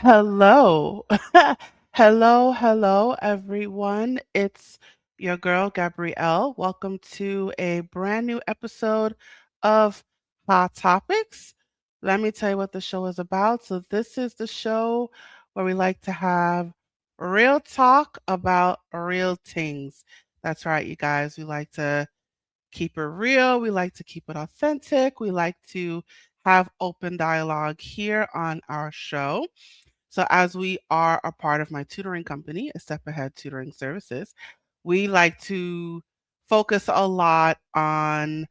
Hello. Hello, everyone. It's your girl, Gabrielle. Welcome to a brand new episode of Hot Topics. Let me tell you what the show is about. So, this is the show where we like to have real talk about real things. That's right, you guys. We like to keep it real. We like to keep it authentic. We like to have open dialogue here on our show. So, as we are a part of my tutoring company, A Step Ahead Tutoring Services, we like to focus a lot on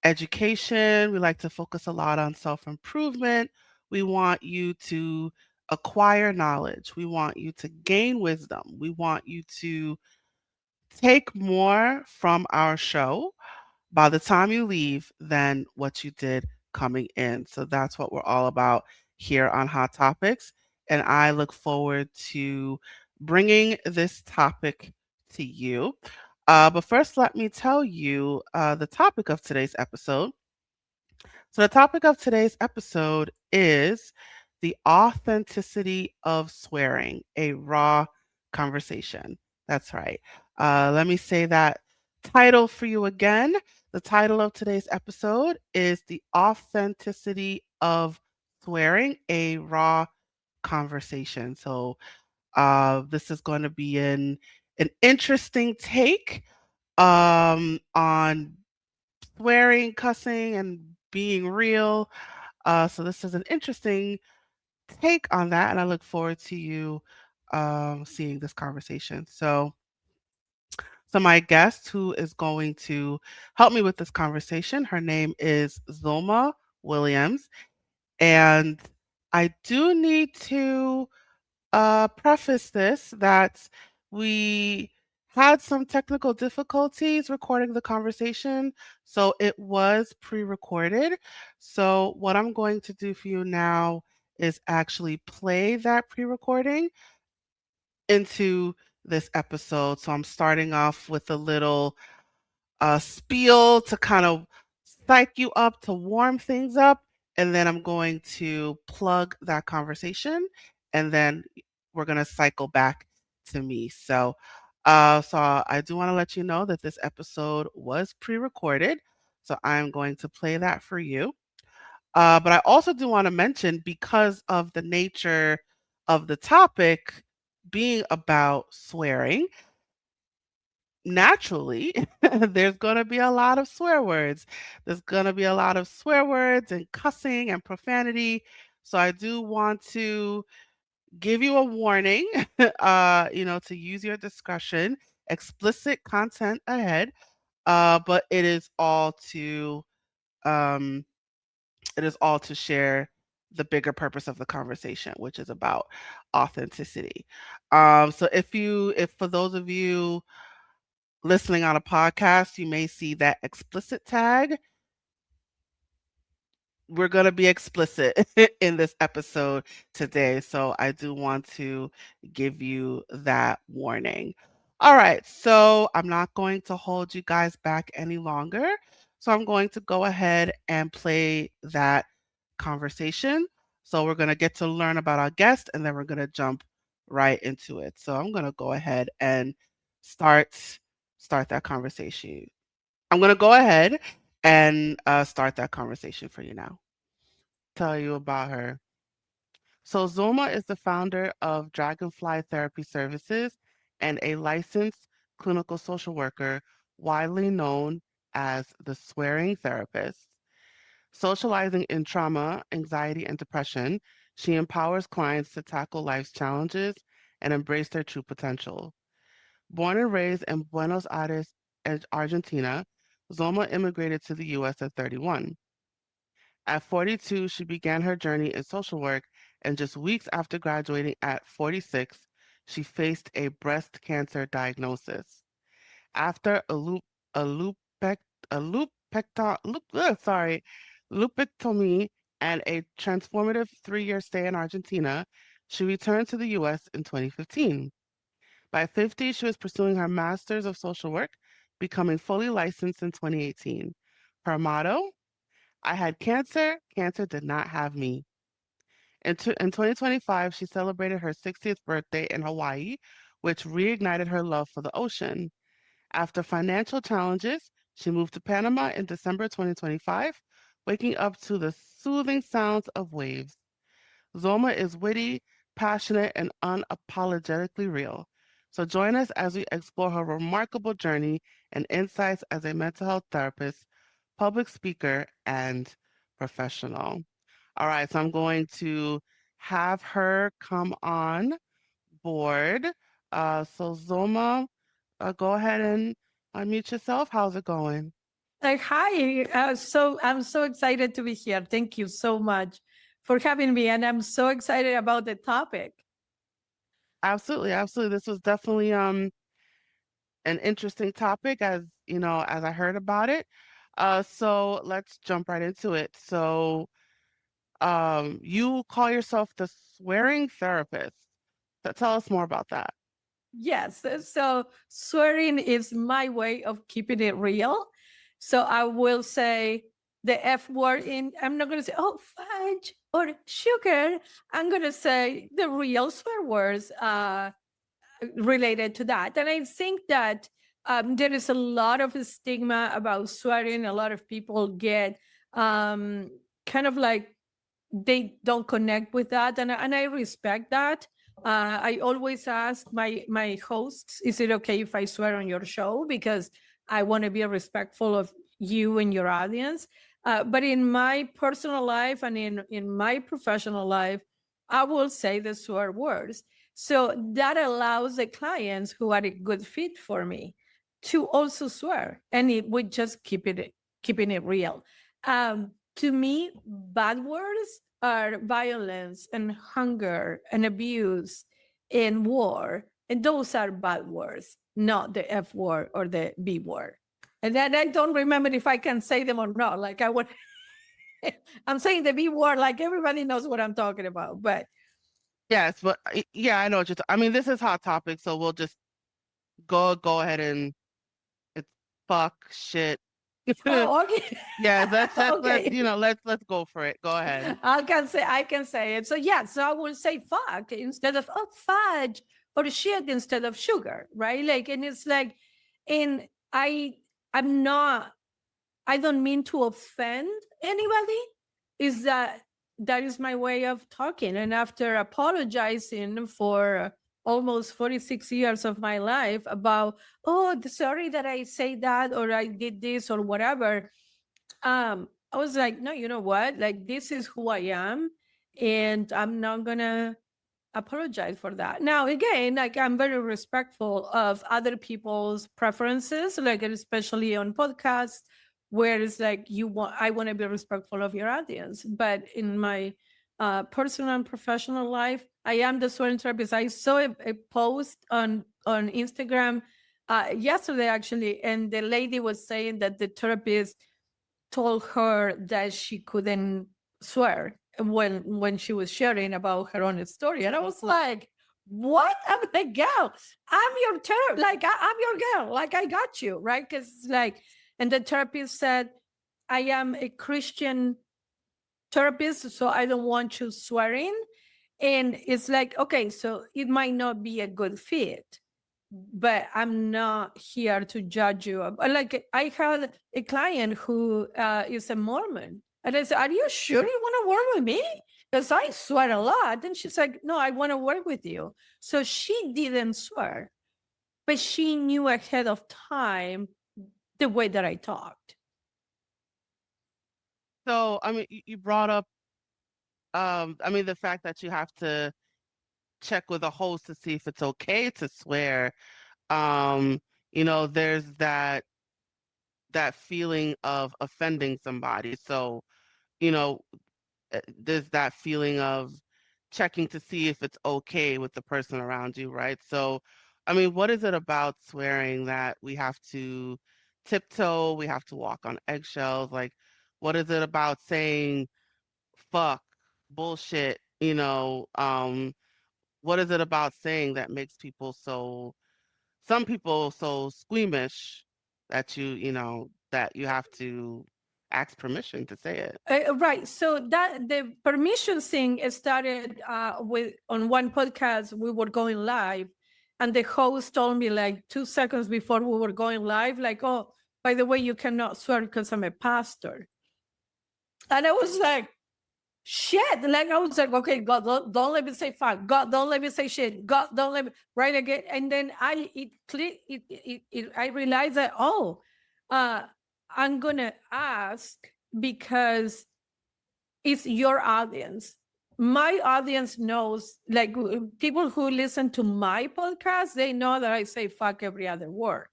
education. We like to focus a lot on self improvement. We want you to acquire knowledge. We want you to gain wisdom. We want you to take more from our show by the time you leave than what you did coming in. So that's what we're all about here on Hot Topics. And I look forward to bringing this topic to you. But first, let me tell you the topic of today's episode. So, the topic of today's episode is the authenticity of swearing, a raw conversation. That's right. Let me say that title for you again. The title of today's episode is The Authenticity of Swearing, a Raw Conversation. So, this is going to be an interesting take on swearing, cussing, and being real. So this is an interesting take on that, and I look forward to you seeing this conversation. So my guest who is going to help me with this conversation, her name is Zulma Williams, and I do need to preface this that we had some technical difficulties recording the conversation, so it was pre recorded. So, what I'm going to do for you now is actually play that pre recording into this episode. So, I'm starting off with a little spiel to kind of psych you up, to warm things up. And then I'm going to plug that conversation. And then we're going to cycle back to me. So I do want to let you know that this episode was pre recorded. So I'm going to play that for you. But I also do want to mention because of the nature of the topic being about swearing, naturally, there's going to be a lot of swear words. There's going to be a lot of swear words and cussing and profanity. So I do want to give you a warning, to use your discretion. Explicit content ahead, but um, it is all to share the bigger purpose of the conversation, which is about authenticity. So if for those of you listening on a podcast, you may see that explicit tag. We're going to be explicit in this episode today. So I do want to give you that warning. All right. So I'm not going to hold you guys back any longer. So I'm going to go ahead and play that conversation. So we're going to get to learn about our guest and then we're going to jump right into it. So I'm going to go ahead and start start that conversation. I'm going to go ahead and start that conversation for you now. Tell you about her. So, Zulma is the founder of Dragonfly Therapy Services and a licensed clinical social worker, widely known as the swearing therapist. Socializing in trauma, anxiety, and depression, she empowers clients to tackle life's challenges and embrace their true potential. Born and raised in Buenos Aires, Argentina, Zulma immigrated to the US at 31. At 42, she began her journey in social work, and just weeks after graduating at 46, she faced a breast cancer diagnosis. After a lupec, a lupecto, lup, sorry, lupectomy and a transformative 3-year stay in Argentina, she returned to the U.S. in 2015. By 50, she was pursuing her master's of social work, becoming fully licensed in 2018. Her motto: I had cancer, cancer did not have me. In 2025, she celebrated her 60th birthday in Hawaii, which reignited her love for the ocean. After financial challenges, she moved to Panama in December 2025, waking up to the soothing sounds of waves. Zoma is witty, passionate, and unapologetically real. So join us as we explore her remarkable journey and insights as a mental health therapist, public speaker, and professional. All right, so I'm going to have her come on board. So Zoma, go ahead and unmute yourself. How's it going? Hi. I'm so excited to be here. Thank you so much for having me. And I'm so excited about the topic. Absolutely, absolutely. This was definitely an interesting topic as as I heard about it. So let's jump right into it. So you call yourself the swearing therapist. So tell us more about that. Yes. So swearing is my way of keeping it real. So I will say the F word I'm not going to say, oh, fudge or sugar. I'm going to say the real swear words. Related to that. And I think that there is a lot of stigma about swearing. A lot of people get um, kind of like they don't connect with that, and I respect that. I always ask my hosts, "Is it okay if I swear on your show?" Because I want to be respectful of you and your audience. But in my personal life and in my professional life, I will say the swear words. So that allows the clients who are a good fit for me to also swear, and it would just keeping it real. To me, bad words are violence and hunger and abuse and war. And those are bad words, not the F word or the B word. And then I don't remember if I can say them or not. Like I would, I'm saying the B word, like everybody knows what I'm talking about. But Yes, but yeah, I know what I mean, this is hot topic, so we'll just go ahead and it's fuck shit. oh, okay, Yeah, let's okay. let's go for it. Go ahead. I can say it. So yeah, so I will say fuck instead of oh fudge or shit instead of sugar, right? Like, and it's like, and I'm not. I don't mean to offend anybody. Is that is my way of talking? And after apologizing for almost 46 years of my life about oh sorry that I say that or I did this or whatever, I was like, no, you know what? Like, this is who I am, and I'm not gonna apologize for that. Now, again, like I'm very respectful of other people's preferences, like especially on podcasts, where it's like I want to be respectful of your audience. But in my personal and professional life, I am the swearing therapist. I saw a post on Instagram yesterday actually, and the lady was saying that the therapist told her that she couldn't swear when she was sharing about her own story, and I was like, "What?" I'm like, "Girl, I'm your like I'm your girl, like I got you, right?" Because like, and the therapist said, "I am a Christian therapist, so I don't want you swearing." And it's like, okay, so it might not be a good fit, but I'm not here to judge you. Like I had a client who is a Mormon, and I said, "Are you sure you want to work with me? Because I swear a lot." And she's like, "No, I want to work with you." So she didn't swear, but she knew ahead of time the way that I talked. So, I mean, you brought up I mean the fact that you have to check with a host to see if it's okay to swear. Um, there's that feeling of offending somebody. So, you know, there's that feeling of checking to see if it's okay with the person around you, right? So, I mean, what is it about swearing that we have to tiptoe, we have to walk on eggshells? Like, what is it about saying fuck, bullshit, what is it about saying that makes some people so squeamish that that you have to ask permission to say it. Right. So that the permission thing started with on one podcast. We were going live, and the host told me like 2 seconds before we were going live, like, "Oh, by the way, you cannot swear because I'm a pastor." And I was like, "Shit!" Like I was like, "Okay, God, don't let me say fuck. God, don't let me say shit. God, don't let me right again." And then I realized that uh, I'm gonna ask because it's your audience. My audience knows, like people who listen to my podcast, they know that I say fuck every other word.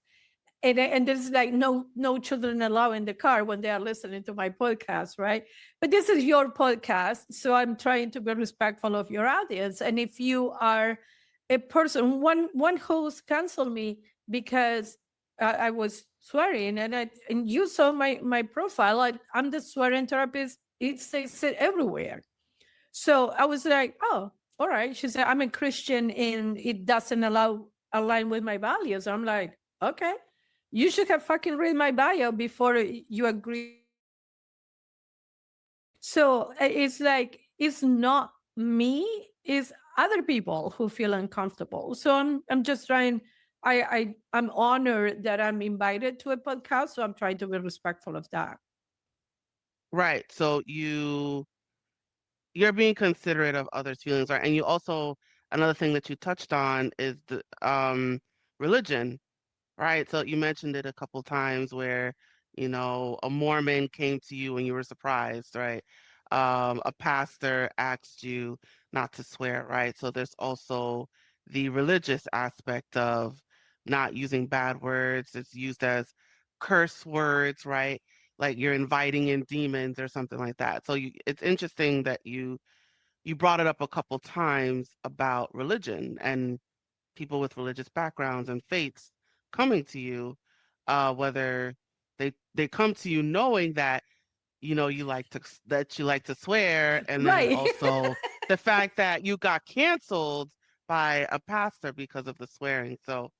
And there's like no children allowed in the car when they are listening to my podcast, right? But this is your podcast, so I'm trying to be respectful of your audience. And if you are a person, one host canceled me because I was swearing, and you saw my profile. I'm the swearing therapist. It says it everywhere. So I was like, oh, all right. She said, I'm a Christian and it doesn't align with my values. I'm like, okay, you should have fucking read my bio before you agree to swear. So it's like, it's not me, it's other people who feel uncomfortable. So I'm just trying. I'm honored that I'm invited to a podcast, so I'm trying to be respectful of that. Right. So you're being considerate of others' feelings, right? And you also another thing that you touched on is the religion. Right. So you mentioned it a couple times where, a Mormon came to you and you were surprised, right? A pastor asked you not to swear, right? So there's also the religious aspect of not using bad words. It's used as curse words, right? Like you're inviting in demons or something like that. So it's interesting that you brought it up a couple times about religion and people with religious backgrounds and faiths coming to you, whether they come to you knowing that you like to swear, and then Right. also the fact that you got canceled by a pastor because of the swearing. So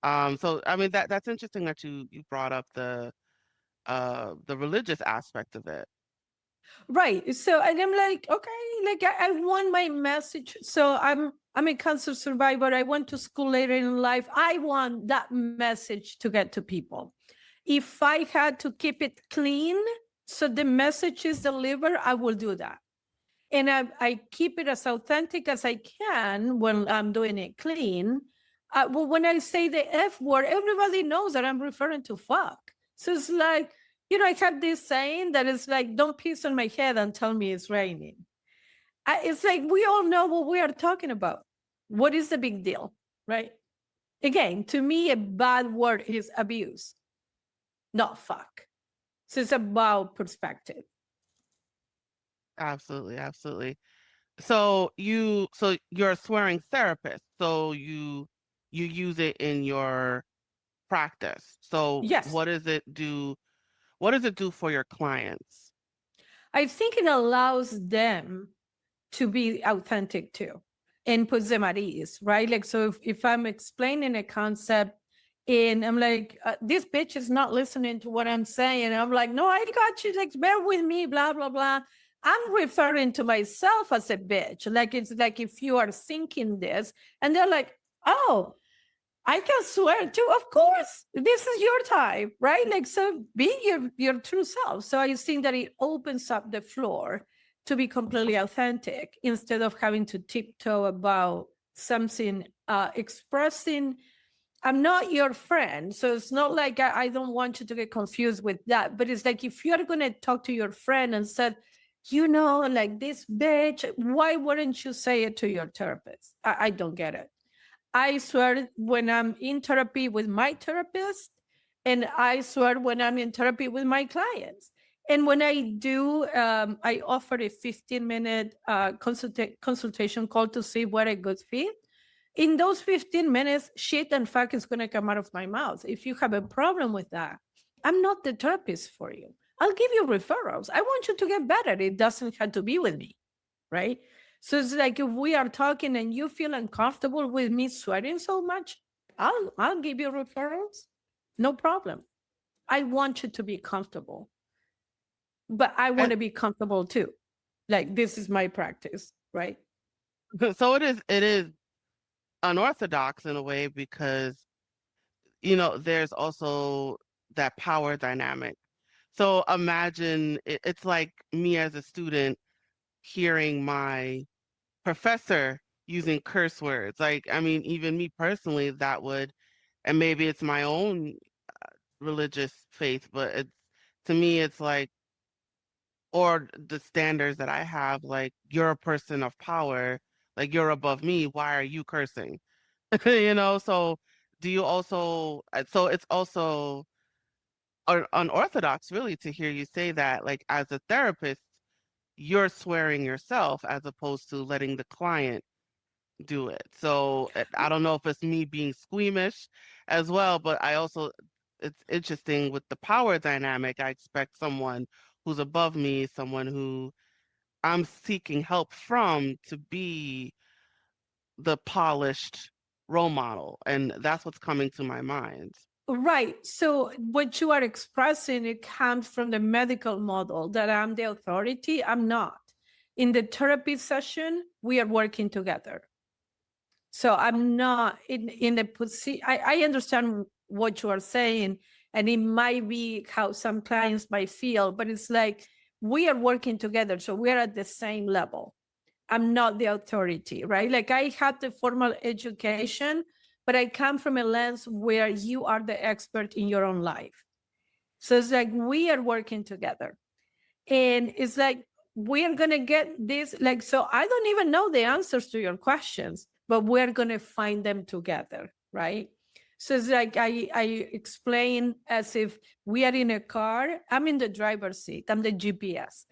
I mean that's interesting that you brought up the religious aspect of it. Right. So, and I'm like, okay, like I want my message. So I'm a cancer survivor. I went to school later in life. I want that message to get to people. If I had to keep it clean so the message is delivered, I will do that. And I keep it as authentic as I can when I'm doing it clean. Well, when I say the F word, everybody knows that I'm referring to fuck. So it's like, I have this saying that is like, don't piss on my head and tell me it's raining. It's like, we all know what we are talking about. What is the big deal, right? Again, to me, a bad word is abuse, not fuck. So it's about perspective. Absolutely, absolutely. So you're a swearing therapist. So you use it in your practice. So Yes, what does it do for your clients? I think it allows them to be authentic too and puts them at ease, right? Like, so if I'm explaining a concept and I'm like, this bitch is not listening to what I'm saying, I'm like, no, I got you, like, bear with me, blah, blah, blah. I'm referring to myself as a bitch. Like, it's like if you are thinking this, and they're like, oh, I can swear too. Of course, this is your time, right? Like, so be your true self. So I think that it opens up the floor to be completely authentic instead of having to tiptoe about something, expressing. I'm not your friend, so it's not like I don't want you to get confused with that. But it's like if you're gonna talk to your friend and said, like this bitch, why wouldn't you say it to your therapist? I don't get it. I swear when I'm in therapy with my therapist, and I swear when I'm in therapy with my clients. And when I do, I offer a 15-minute consultation call to see what a good fit. In those 15 minutes, shit and fuck is going to come out of my mouth. If you have a problem with that, I'm not the therapist for you. I'll give you referrals. I want you to get better. It doesn't have to be with me, right? So it's like if we are talking and you feel uncomfortable with me sweating so much, I'll give you referrals. No problem. I want you to be comfortable. but I want And to be comfortable too. Like this is my practice, right? so it is unorthodox in a way because there's also that power dynamic. So imagine it's like me as a student hearing my professor using curse words. Like, I mean, even me personally, that would, and maybe it's my own religious faith, but to me, it's like, or the standards that I have, like, you're a person of power, like, you're above me. Why are you cursing? So do you also, so it's also unorthodox, really, to hear you say that, like, as a therapist, you're swearing yourself as opposed to letting the client do it. So I don't know if it's me being squeamish as well, but it's interesting with the power dynamic. I expect someone who's above me, someone who I'm seeking help from, to be the polished role model. And that's what's coming to my mind. Right. So what you are expressing, it comes from the medical model that I'm the authority. I'm not. In the therapy session, we are working together. So I'm not in a position. I understand what you are saying, and it might be how some clients might feel, but it's like we are working together. So we are at the same level. I'm not the authority, right? Like I had the formal education, but I come from a lens where you are the expert in your own life. So it's like we are working together. And it's like we're going to get this. Like, so I don't even know the answers to your questions, but we're going to find them together, right? So it's like I explain as if we are in a car. I'm in the driver's seat. I'm the GPS.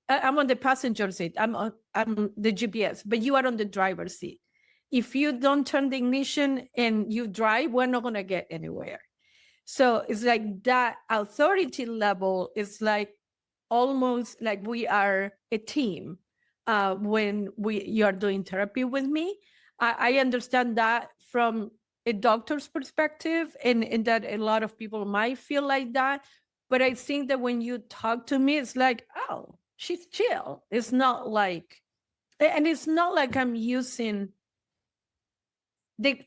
I'm on the passenger seat. I'm the GPS, but you are on the driver's seat. If you don't turn the ignition and you drive, we're not going to get anywhere. So it's like that authority level is like almost like we are a team when you are doing therapy with me. I understand that from a doctor's perspective, and that a lot of people might feel like that. But I think that when you talk to me, it's like, oh, she's chill. It's not like, and it's not like I'm using the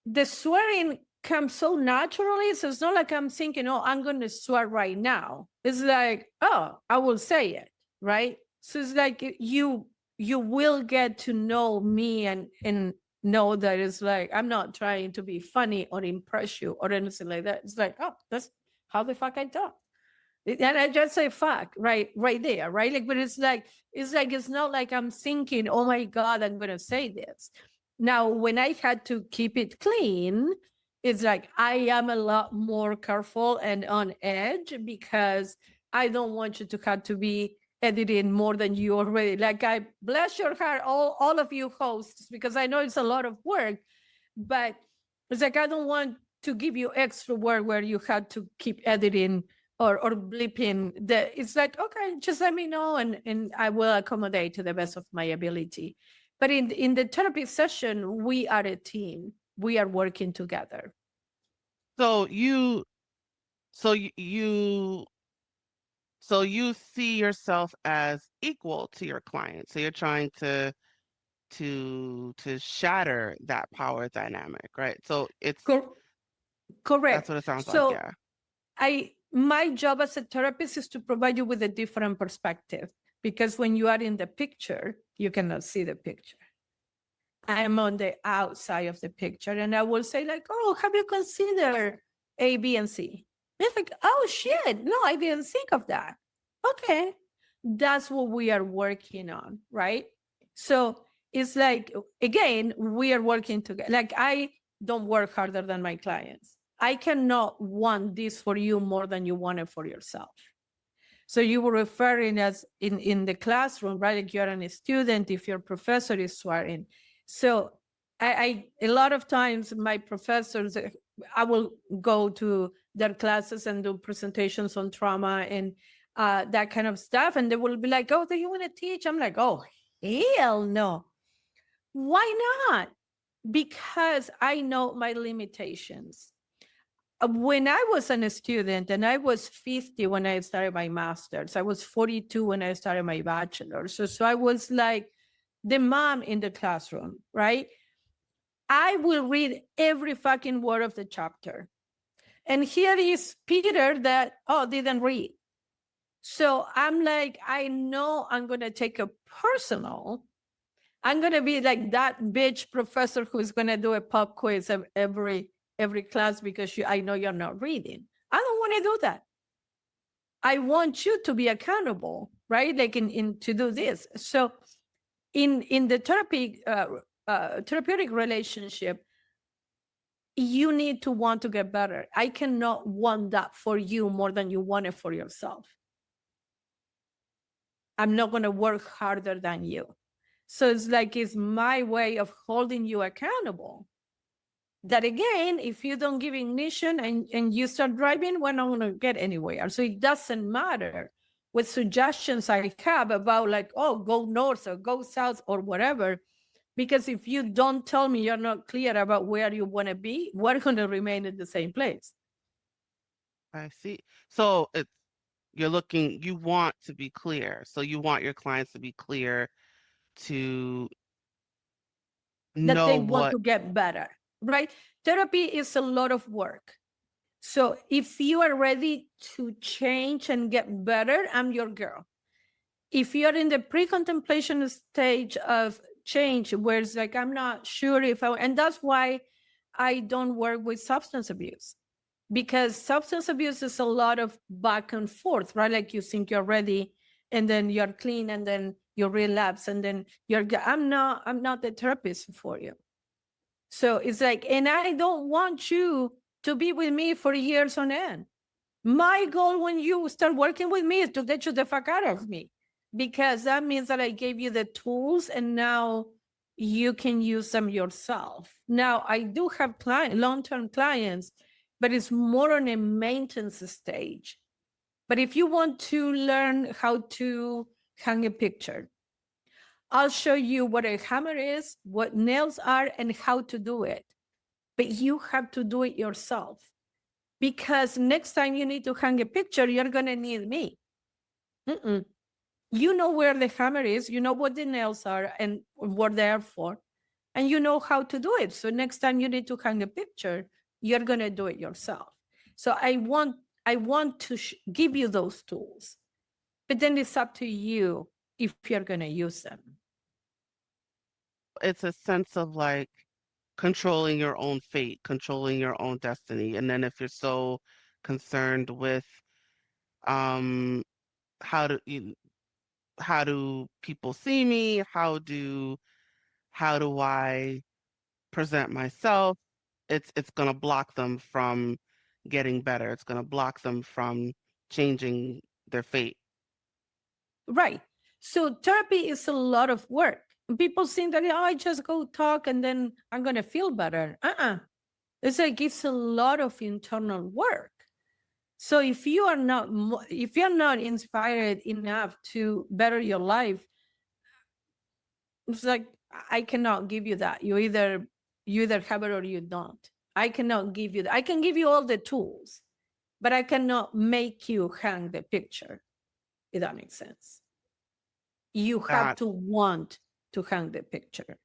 the swearing comes so naturally. So it's not like I'm thinking, oh, I'm going to swear right now. It's like, oh, I will say it, right? So it's like you will get to know me and know that it's like I'm not trying to be funny or impress you or anything like that. It's like, oh, that's how the fuck I talk. And I just say fuck right there, right? Like, but it's not like I'm thinking, oh my God, I'm gonna say this. Now, when I had to keep it clean, it's like I am a lot more careful and on edge because I don't want you to have to be editing more than you already. Like I bless your heart, all of you hosts, because I know it's a lot of work, but it's like I don't want to give you extra work where you had to keep editing or bleeping. It's like, okay, just let me know and I will accommodate to the best of my ability. But in the therapy session, we are a team. We are working together. So so you so you see yourself as equal to your client. So you're trying to shatter that power dynamic, right? So Cor- that's Correct. what it sounds like, So yeah. my job as a therapist is to provide you with a different perspective, because when you are in the picture, you cannot see the picture. I'm on the outside of the picture, and I will say like, "Oh, have you considered A, B, and C?" It's like, "Oh shit, no, I didn't think of that." Okay, that's what we are working on, right? So it's like, again, we are working together. Like I don't work harder than my clients. I cannot want this for you more than you want it for yourself. So you were referring as in the classroom, right? Like you're a student, if your professor is swearing. So I a lot of times my professors, I will go to their classes and do presentations on trauma and that kind of stuff. And they will be like, oh, do you want to teach? I'm like, oh, hell no. Why not? Because I know my limitations. when I was a student, and I was 50 when I started my master's, I was 42 when I started my bachelor's. So I was like the mom in the classroom, right? I will read every fucking word of the chapter. And here is Peter that, oh, didn't read. So I'm like, I know I'm going to take a personal. I'm going to be like that bitch professor who's going to do a pop quiz of every class because I know you're not reading. I don't want to do that. I want you to be accountable, right? Like in to do this. So in the therapeutic relationship, you need to want to get better. I cannot want that for you more than you want it for yourself. I'm not going to work harder than you. So it's like it's my way of holding you accountable. That again, if you don't give ignition and you start driving, we're not going to get anywhere. So it doesn't matter what suggestions I have about like, oh, go north or go south or whatever. Because if you don't tell me you're not clear about where you want to be, we're going to remain in the same place. I see. So you want to be clear. So you want your clients to be clear to That know they want what. to get better, right? Therapy is a lot of work. So if you are ready to change and get better, I'm your girl. If you're in the pre-contemplation stage of change, where it's like, I'm not sure if I, and that's why I don't work with substance abuse, because substance abuse is a lot of back and forth, right? Like you think you're ready and then you're clean and then you relapse and then I'm not the therapist for you. So it's like, and I don't want you to be with me for years on end. My goal when you start working with me is to get you the fuck out of me, because that means that I gave you the tools and now you can use them yourself. Now, I do have long-term clients, but it's more on a maintenance stage. But if you want to learn how to hang a picture, I'll show you what a hammer is, what nails are, and how to do it. But you have to do it yourself, because next time you need to hang a picture, you're going to need me. Mm-mm. You know where the hammer is, you know what the nails are and what they're for, and you know how to do it. So next time you need to hang a picture, you're going to do it yourself. So I want to give you those tools, but then it's up to you if you're going to use them. It's a sense of like controlling your own fate, controlling your own destiny. And then if you're so concerned with um how do you how do people see me? How do I present myself? It's gonna block them from getting better. It's gonna block them from changing their fate. Right. So therapy is a lot of work. People think that, oh, I just go talk and then I'm going to feel better. It's like it's a lot of internal work. So if you're not inspired enough to better your life, it's like I cannot give you that. You either have it or you don't. I cannot give you that. I can give you all the tools, but I cannot make you hang the picture, if that makes sense. You have That to want to hang the picture.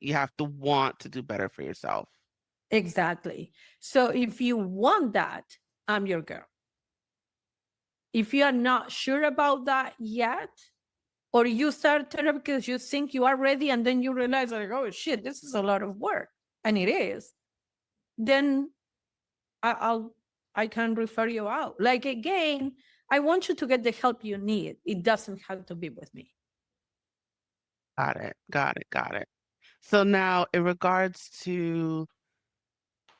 you have to want to do better for yourself. Exactly. So if you want that, I'm your girl. If you are not sure about that yet, or you start therapy because you think you are ready and then you realize like, oh shit, this is a lot of work, and it is, then I'll I can refer you out. Like again, I want you to get the help you need. It doesn't have to be with me. Got it. Got it. Got it. So now in regards to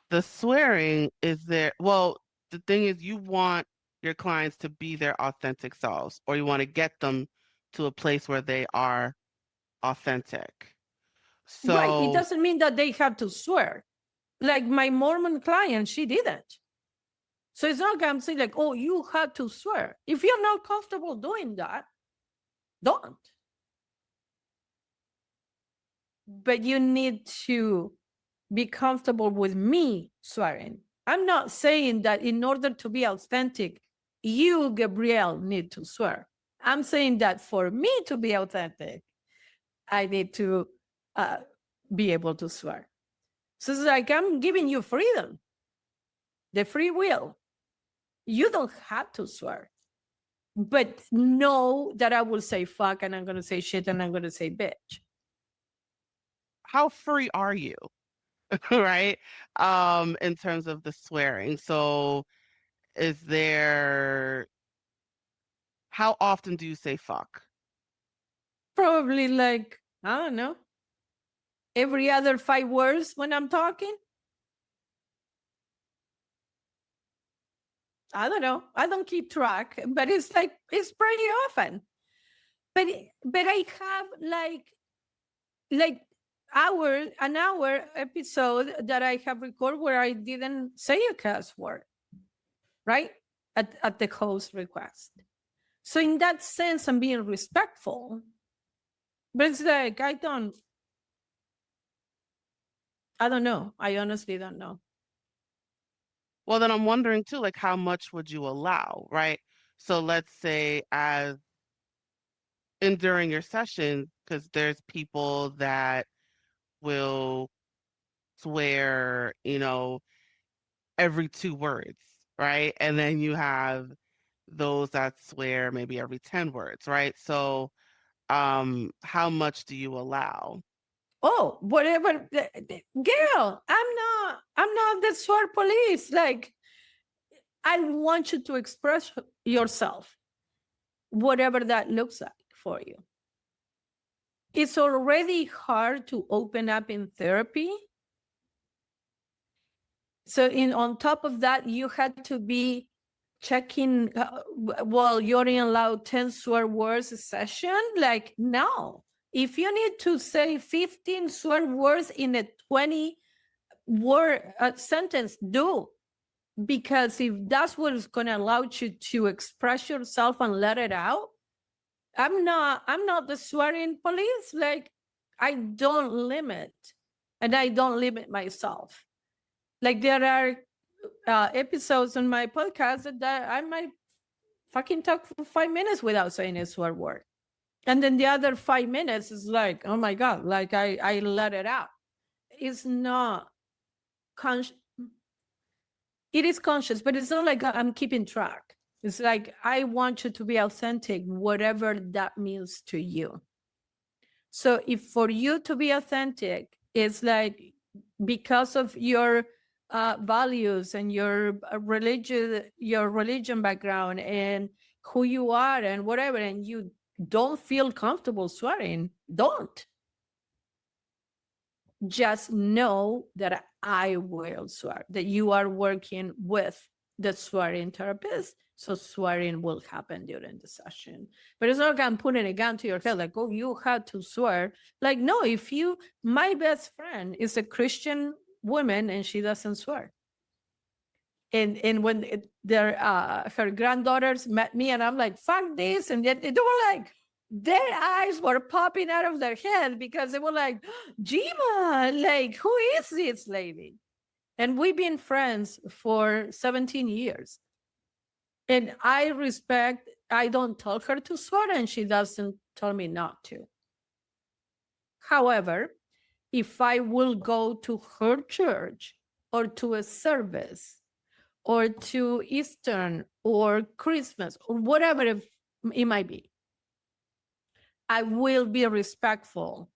the swearing, the thing is you want your clients to be their authentic selves, or you want to get them to a place where they are authentic. Right. It So doesn't mean that they have to swear. Like my Mormon client, she didn't. So it's not like I'm saying like, oh, you have to swear. If you're not comfortable doing that, don't. But you need to be comfortable with me swearing. I'm not saying that in order to be authentic, you, Gabrielle, need to swear. I'm saying that for me to be authentic, I need to uh, be able to swear. So it's like I'm giving you freedom, the free will. You don't have to swear, but know that I will say fuck and I'm going to say shit and I'm going to say bitch. How free are you? Right? In terms of the swearing. So is there how often do you say fuck? Probably like, I don't know, every other 5 words when I'm talking. I don't know. I don't keep track, but it's like it's pretty often. But I have like an hour episode that I have recorded where I didn't say a cuss word, right? At the host request. So in that sense, I'm being respectful. But it's like I don't know. I honestly don't know. Well, then I'm wondering too, like how much would you allow, right? So let's say as in during your session, because there's people that will swear, every 2 words, right? And then you have those that swear maybe every 10 words, right? So, how much do you allow? Oh, whatever, girl. I'm not the swear police. Like I want you to express yourself, whatever that looks like for you. It's already hard to open up in therapy. So in on top of that, you had to be checking well, you're in allowed 10 swear words a session. Like, no. If you need to say 15 swear words in a 20 word sentence, do. Because if that's what is going to allow you to express yourself and let it out, I'm not the swearing police. Like I don't limit, and I don't limit myself. Like there are episodes on my podcast that I might fucking talk for 5 minutes without saying a swear word, and then the other 5 minutes is like, oh my god, like I let it out. It's not conscious. It is conscious, but it's not like I'm keeping track. It's like I want you to be authentic, whatever that means to you. So if for you to be authentic, it's like because of your values and your religion background and who you are and whatever, and you don't feel comfortable swearing, don't. Just know that I will swear, that you are working with the swearing therapist. So swearing will happen during the session. But it's not like I'm putting a gun to your head, like, oh, you had to swear. Like, no, my best friend is a Christian woman and she doesn't swear. And when her granddaughters met me and I'm like, fuck this. And then they were like, their eyes were popping out of their head because they were like, Jima, like, who is this lady? And we've been friends for 17 years. And I don't tell her to swear and she doesn't tell me not to. However, if I will go to her church or to a service or to Eastern or Christmas or whatever it might be, I will be respectful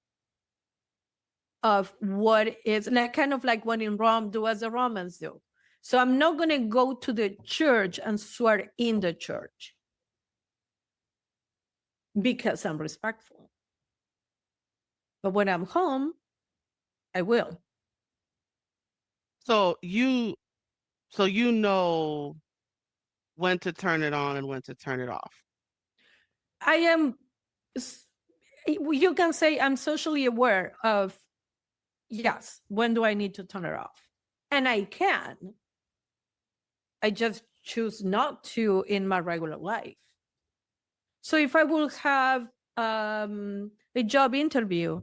of what is like, kind of like when in Rome, do as the Romans do. So I'm not going to go to the church and swear in the church because I'm respectful. But when I'm home, I will. So you know when to turn it on and when to turn it off. I am, you can say I'm socially aware of, yes, when do I need to turn it off? And I can. I just choose not to in my regular life. So if I will have a job interview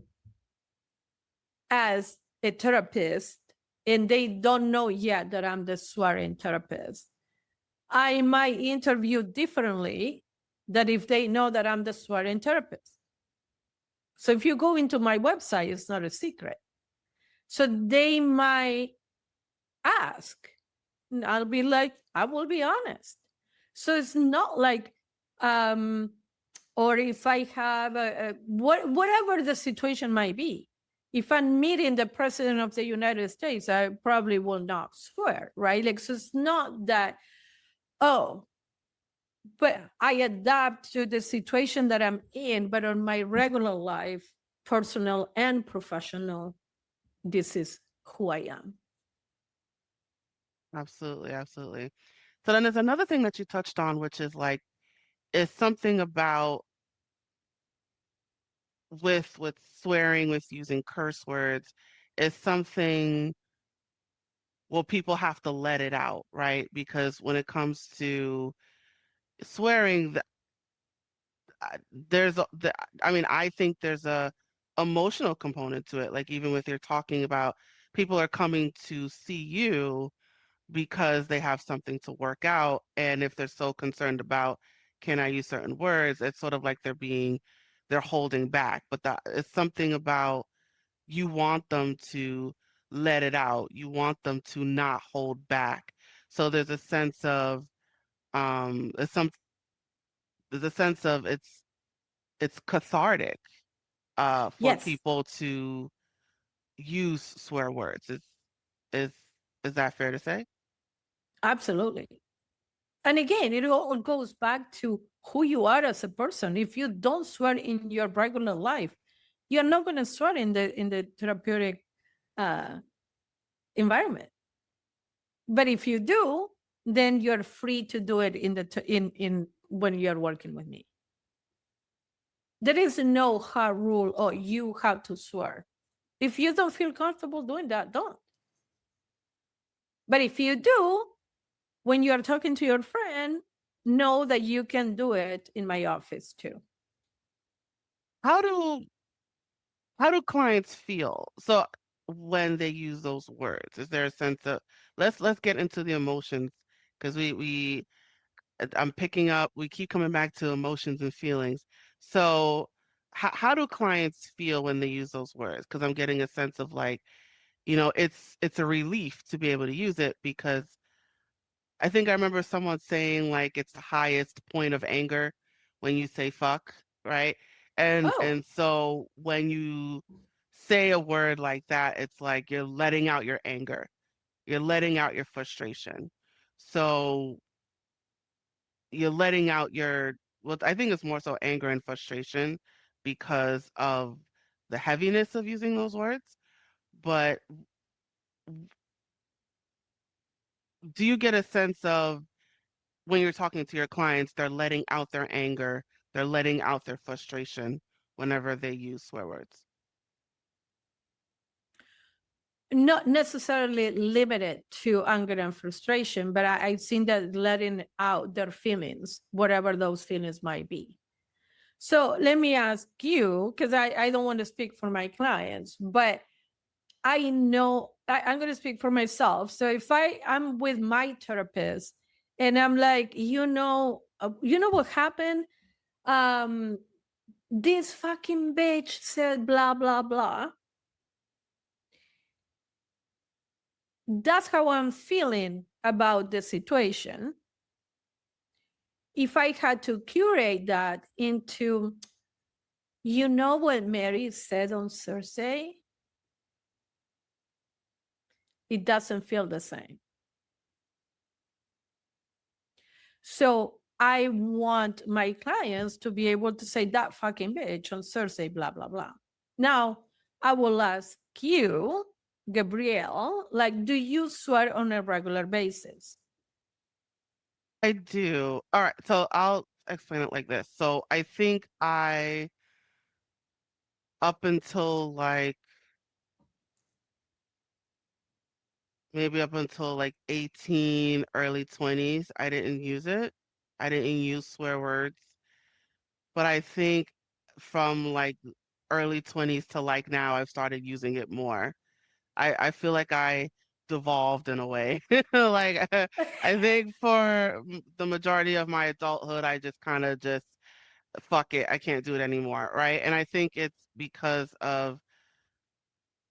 as a therapist and they don't know yet that I'm the swearing therapist, I might interview differently than if they know that I'm the swearing therapist. So if you go into my website, it's not a secret. So they might ask, and I'll be like, I will be honest. So it's not like, um, or if I have whatever the situation might be, if I'm meeting the president of the United States, I probably will not swear, right? Like, so it's not that, oh, but I adapt to the situation that I'm in, but on my regular life, personal and professional, this is who I am. Absolutely, absolutely. So then there's another thing that you touched on, which is like, is something about with swearing, with using curse words, is something, well, people have to let it out, right? Because when it comes to swearing, there's I mean, I think there's a emotional component to it. Like even with you're talking about people are coming to see you because they have something to work out, and if they're so concerned about can I use certain words, it's sort of like they're holding back. But that it's something about you want them to let it out. You want them to not hold back. So there's a sense of it's some there's a sense of it's cathartic for Yes, people to use swear words. Is is that fair to say? absolutely. And again, it all goes back to who you are as a person. If you don't swear in your regular life, you're not going to swear in the therapeutic uh, environment. But if you do, then you're free to do it in when you're working with me. There is no hard rule or you have to swear. If you don't feel comfortable doing that, don't. But if you do, when you're talking to your friend, know that you can do it in my office too. How do how do clients feel? So when they use those words, is there a sense of let's get into the emotions because we I'm picking up, we keep coming back to emotions and feelings. So how do clients feel when they use those words? Because I'm getting a sense of like, it's a relief to be able to use it because I think I remember someone saying like it's the highest point of anger when you say fuck, right? Oh, And so when you say a word like that, it's like you're letting out your anger. You're letting out your frustration. So you're letting out your, well, I think it's more so anger and frustration because of the heaviness of using those words. But do you get a sense of when you're talking to your clients, they're letting out their anger, they're letting out their frustration whenever they use swear words? not necessarily limited to anger and frustration, but I've seen that letting out their feelings, whatever those feelings might be. So let me ask you, because I don't want to speak for my clients, but I know I'm going to speak for myself. So if I'm with my therapist and I'm like, you know what happened? Um, this fucking bitch said blah blah blah. That's how I'm feeling about the situation. If I had to curate that into, you know what Mary said on Thursday, it doesn't feel the same. So I want my clients to be able to say that fucking bitch on Thursday, blah, blah, blah. Now, I will ask you, Gabrielle, like, do you swear on a regular basis? I do. All right, so I'll explain it like this. So I think up until like, maybe up until like 18, early 20s, I didn't use it. I didn't use swear words. But I think from like early 20s to like now, I've started using it more. I feel like I devolved in a way. Like I think for the majority of my adulthood, I just kind of just fuck it, I can't do it anymore, right? And I think it's because of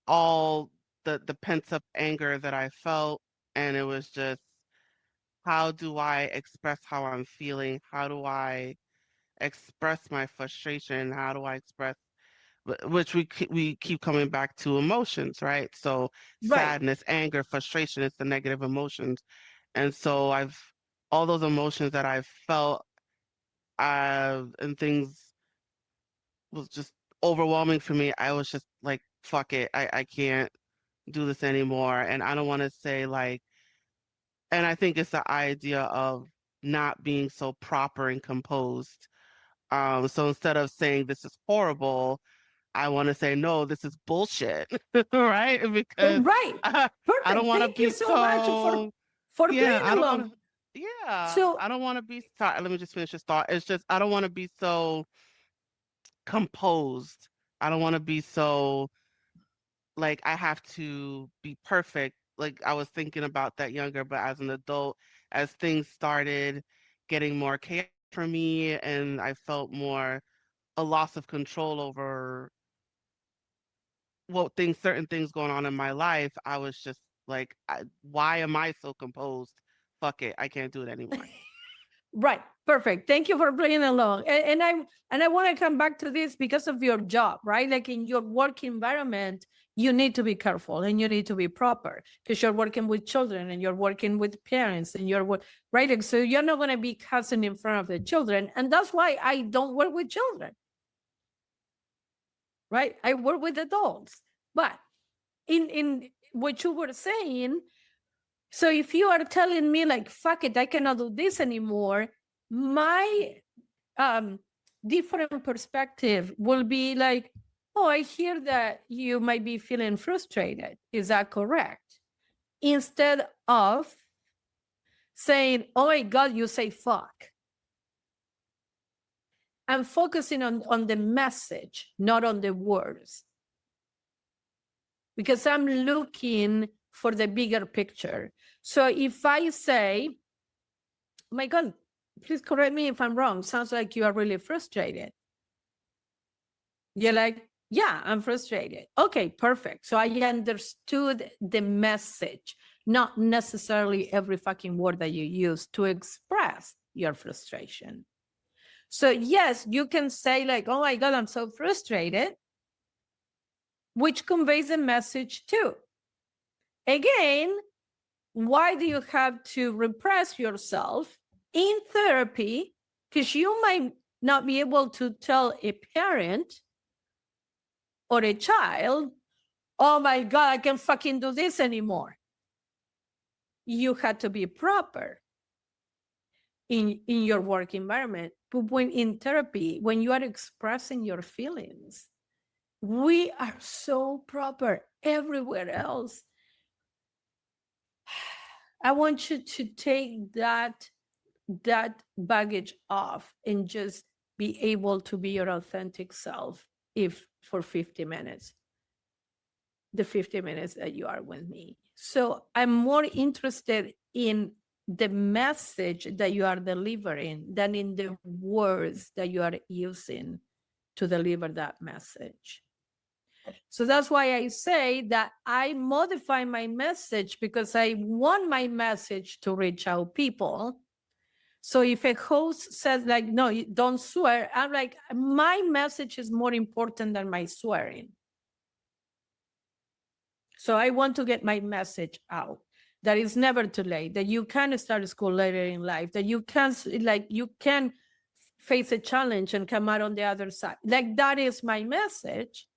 all the pent up anger that I felt, and it was just how do I express how I'm feeling? How do I express my frustration? How do I express which we keep coming back to emotions, right? So Right. sadness, anger, frustration, it's the negative emotions. And so I've all those emotions that I've felt and things was just overwhelming for me. I was just like, fuck it. I can't do this anymore. And I don't want to say like, and I think it's the idea of not being so proper and composed. So instead of saying this is horrible, I want to say, no, this is bullshit, right? Because Right. I, I don't Perfect. want to Thank you be so much so, for yeah, playing I don't want along. to, yeah, So I don't want to be, sorry, let me just finish this thought. It's just, I don't want to be so composed. I don't want to be so like I have to be perfect. Like I was thinking about that younger, but as an adult, as things started getting more chaotic for me and I felt more a loss of control over what things, certain things going on in my life, I was just like, why am I so composed? Fuck it, I can't do it anymore. right, perfect. Thank you for playing along. And I want to come back to this because of your job, right? Like in your work environment, you need to be careful and you need to be proper because you're working with children and you're working with parents and right. Like, so you're not going to be cussing in front of the children, and that's why I don't work with children, right? I work with adults, but in what you were saying. So if you are telling me like, fuck it, I cannot do this anymore, my um, different perspective will be like, oh, I hear that you might be feeling frustrated. Is that correct? Instead of saying, oh my God, you say fuck. I'm focusing on the message, not on the words. Because I'm looking for the bigger picture. So if I say, oh my God, please correct me if I'm wrong. Sounds like you are really frustrated. You're like, yeah, I'm frustrated. Okay, perfect. So I understood the message, not necessarily every fucking word that you use to express your frustration. So, yes, you can say, like, oh my God, I'm so frustrated, which conveys a message too. Again, why do you have to repress yourself in therapy? Because you might not be able to tell a parent or a child, oh my God, I can't fucking do this anymore. You had to be proper in your work environment. But when in therapy, when you are expressing your feelings, we are so proper everywhere else. I want you to take that baggage off and just be able to be your authentic self if for 50 minutes, the 50 minutes that you are with me. So I'm more interested in the message that you are delivering than in the words that you are using to deliver that message. So that's why I say that I modify my message because I want my message to reach out people. So if a host says like, no, don't swear, I'm like, my message is more important than my swearing. So I want to get my message out that it's never too late, that you can start school later in life, that you can face a challenge and come out on the other side. Like that is my message.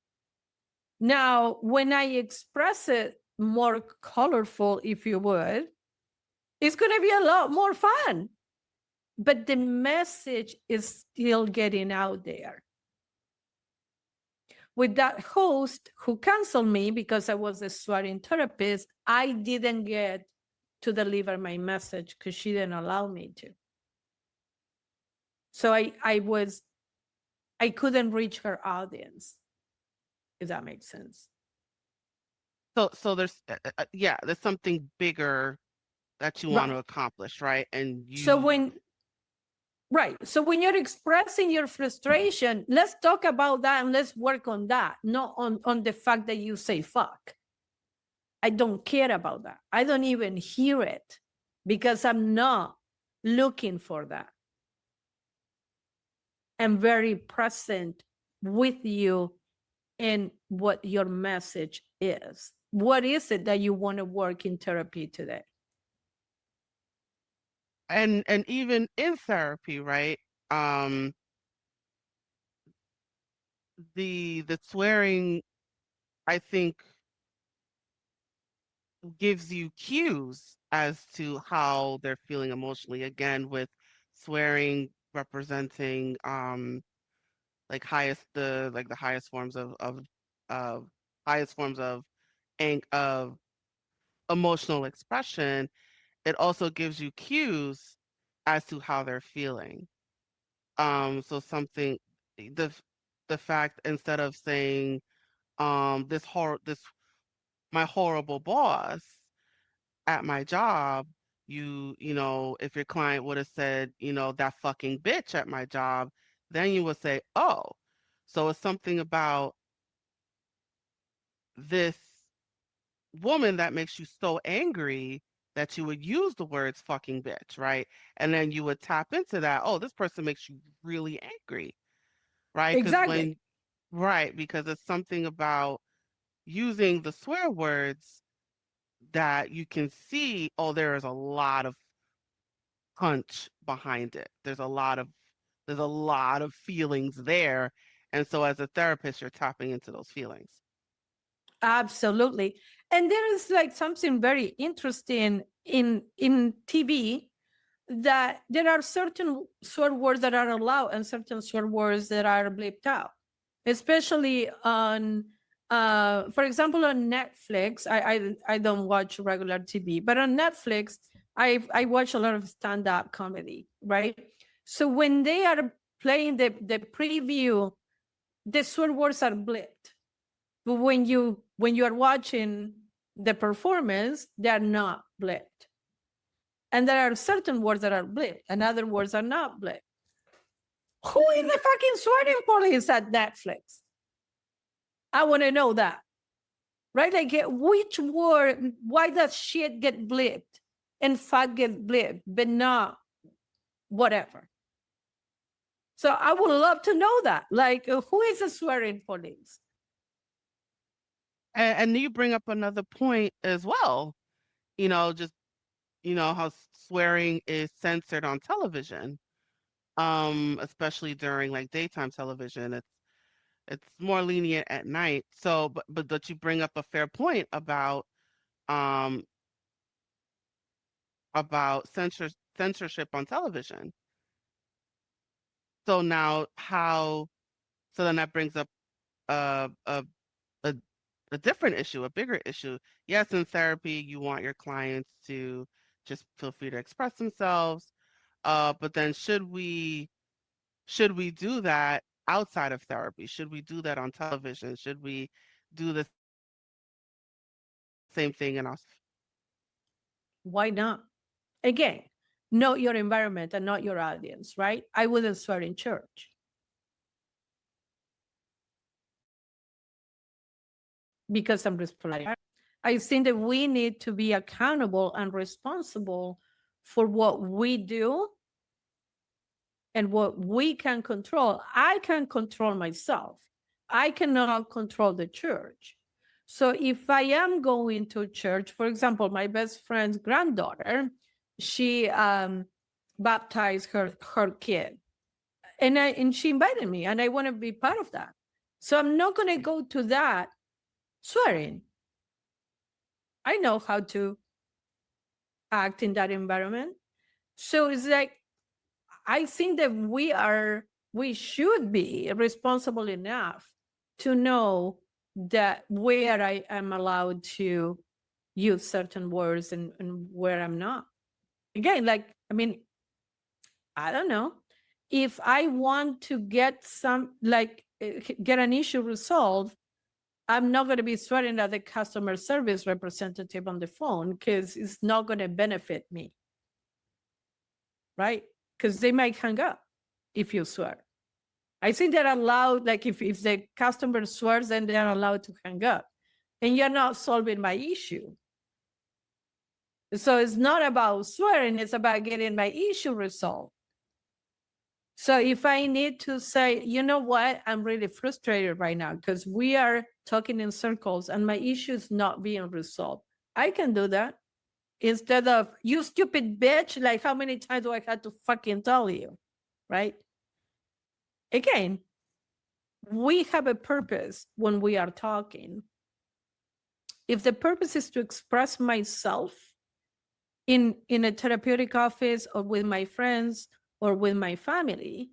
Now, when I express it more colorful, if you would, it's going to be a lot more fun. But the message is still getting out there. With that host who canceled me because I was a swearing therapist, I didn't get to deliver my message because she didn't allow me to. So I couldn't reach her audience, if that makes sense. So there's yeah, there's something bigger that you want to Right. accomplish, right? And So you when right. So when you're expressing your frustration, let's talk about that and let's work on that, not on the fact that you say fuck. I don't care about that. I don't even hear it because I'm not looking for that. I'm very present with you in what your message is. What is it that you want to work in therapy today? and even in therapy, right? Um the swearing, I think, gives you cues as to how they're feeling emotionally. Again, with swearing representing like the highest forms of highest forms of emotional expression, it also gives you cues as to how they're feeling. So something the the fact, instead of saying this my horrible boss at my job, you know, if your client would have said, you know, that fucking bitch at my job, then you would say, oh, so it's something about this woman that makes you so angry that you would use the words fucking bitch, right? And then you would tap into that. Oh, this person makes you really angry, right? Because Exactly. when, right, because it's something about using the swear words that you can see, oh, there is a lot of punch behind it. There's a lot of feelings there. And so as a therapist, you're tapping into those feelings. Absolutely. And there is like something very interesting in TV, that there are certain swear words that are allowed and certain swear words that are bleeped out, especially on for example on Netflix. I don't watch regular TV, but on Netflix I watch a lot of stand-up comedy, right? So when they are playing the preview, the swear words are bleeped, but when you are watching the performance, they are not bleeped. And there are certain words that are bleeped and other words are not bleeped. Who is the fucking swearing police at Netflix? I want to know that. Right? Like, which word, why does shit get bleeped and fuck get bleeped, but not whatever? So I would love to know that. Like, who is the swearing police? And you bring up another point as well, just, how swearing is censored on television, especially during like daytime television. It's more lenient at night. So, but you bring up a fair point um about censorship on television. So now so then that brings up a a a, a different issue, a bigger issue. Yes, in therapy, you want your clients to just feel free to express themselves. But then should we do that outside of therapy? Should we do that on television? Should we do the same thing in our Why not? Again, know your environment and not your audience, right? I wouldn't swear in church because I'm responsible. I think that we need to be accountable and responsible for what we do and what we can control. I can control myself. I cannot control the church. So if I am going to church, for example, my best friend's granddaughter, she baptized her kid, and she invited me, and I want to be part of that. So I'm not going to go to that swearing. I know how to act in that environment. So it's like, I think that we should be responsible enough to know that where I am allowed to use certain words and where I'm not. Again, like, I mean, I don't know. If I want to get some, like, get an issue resolved, I'm not going to be swearing at the customer service representative on the phone because it's not going to benefit me, right? Because they might hang up if you swear. I think they're allowed, like if the customer swears, then they're allowed to hang up. And you're not solving my issue. So it's not about swearing, it's about getting my issue resolved. So if I need to say, you know what, I'm really frustrated right now because we are talking in circles and my issue is not being resolved, I can do that instead of, you stupid bitch, like how many times do I have to fucking tell you, right? Again, we have a purpose when we are talking. If the purpose is to express myself in a therapeutic office or with my friends or with my family,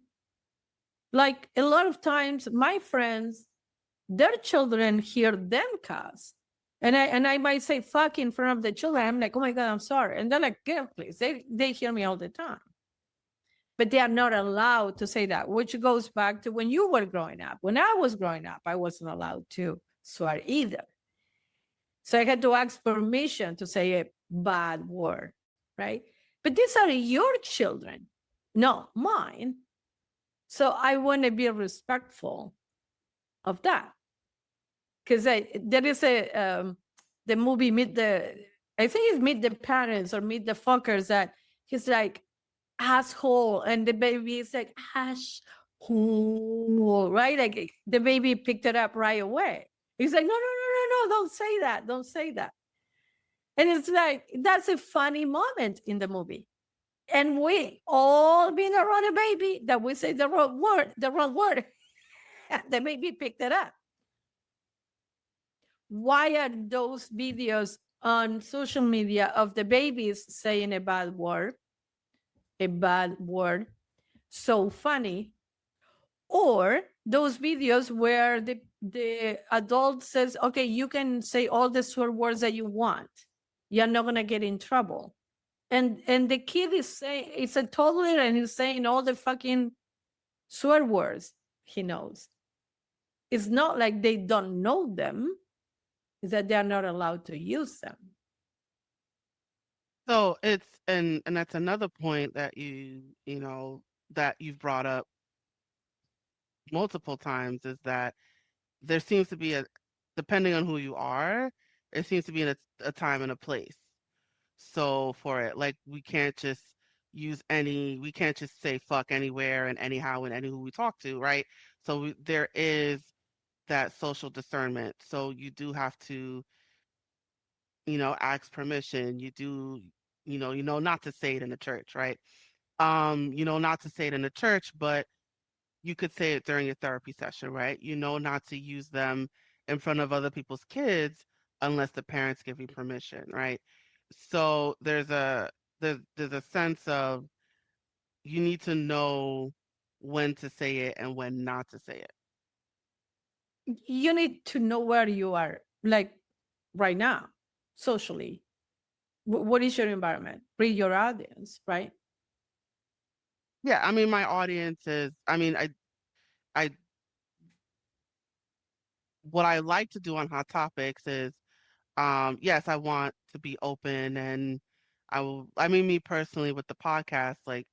like a lot of times my friends, their children hear them cuss, and I might say fuck in front of the children. I'm like, oh my god, I'm sorry, and they're like, girl, please. They hear me all the time, but they are not allowed to say that, which goes back to when you were growing up. When I was growing up, I wasn't allowed to swear either. So I had to ask permission to say a bad word, right? But these are your children, not mine. So I want to be respectful of that. Because there is the movie Meet the, I think it's Meet the Parents or Meet the Fuckers, that he's like, asshole, and the baby is like, asshole, right? Like the baby picked it up right away. He's like, no, no, no, no, no, don't say that, don't say that. And it's like, that's a funny moment in the movie. And we all been around a baby that we say the wrong word, the wrong word. The baby picked it up. Why are those videos on social media of the babies saying a bad word, so funny? Or those videos where the adult says, okay, you can say all the swear words that you want. You're not gonna get in trouble. And the kid is saying, it's a toddler and he's saying all the fucking swear words he knows. It's not like they don't know them, it's that they are not allowed to use them. So it's and that's another point that that you've brought up multiple times is that there seems to be a depending on who you are, it seems to be in a time and a place. So for it, like we can't just say fuck anywhere and anyhow and any who we talk to, right? So there is that social discernment. So you do have to, ask permission. You know not to say it in the church, right? Not to say it in the church, but you could say it during your therapy session, right? You know not to use them in front of other people's kids unless the parents give you permission, right? So there's a sense of you need to know when to say it and when not to say it. You need to know where you are, like right now, socially. What is your environment? Read your audience, right? Yeah, I mean my audience is I mean I what I like to do on Hot Topics is yes, I want to be open and I mean me personally with the podcast, like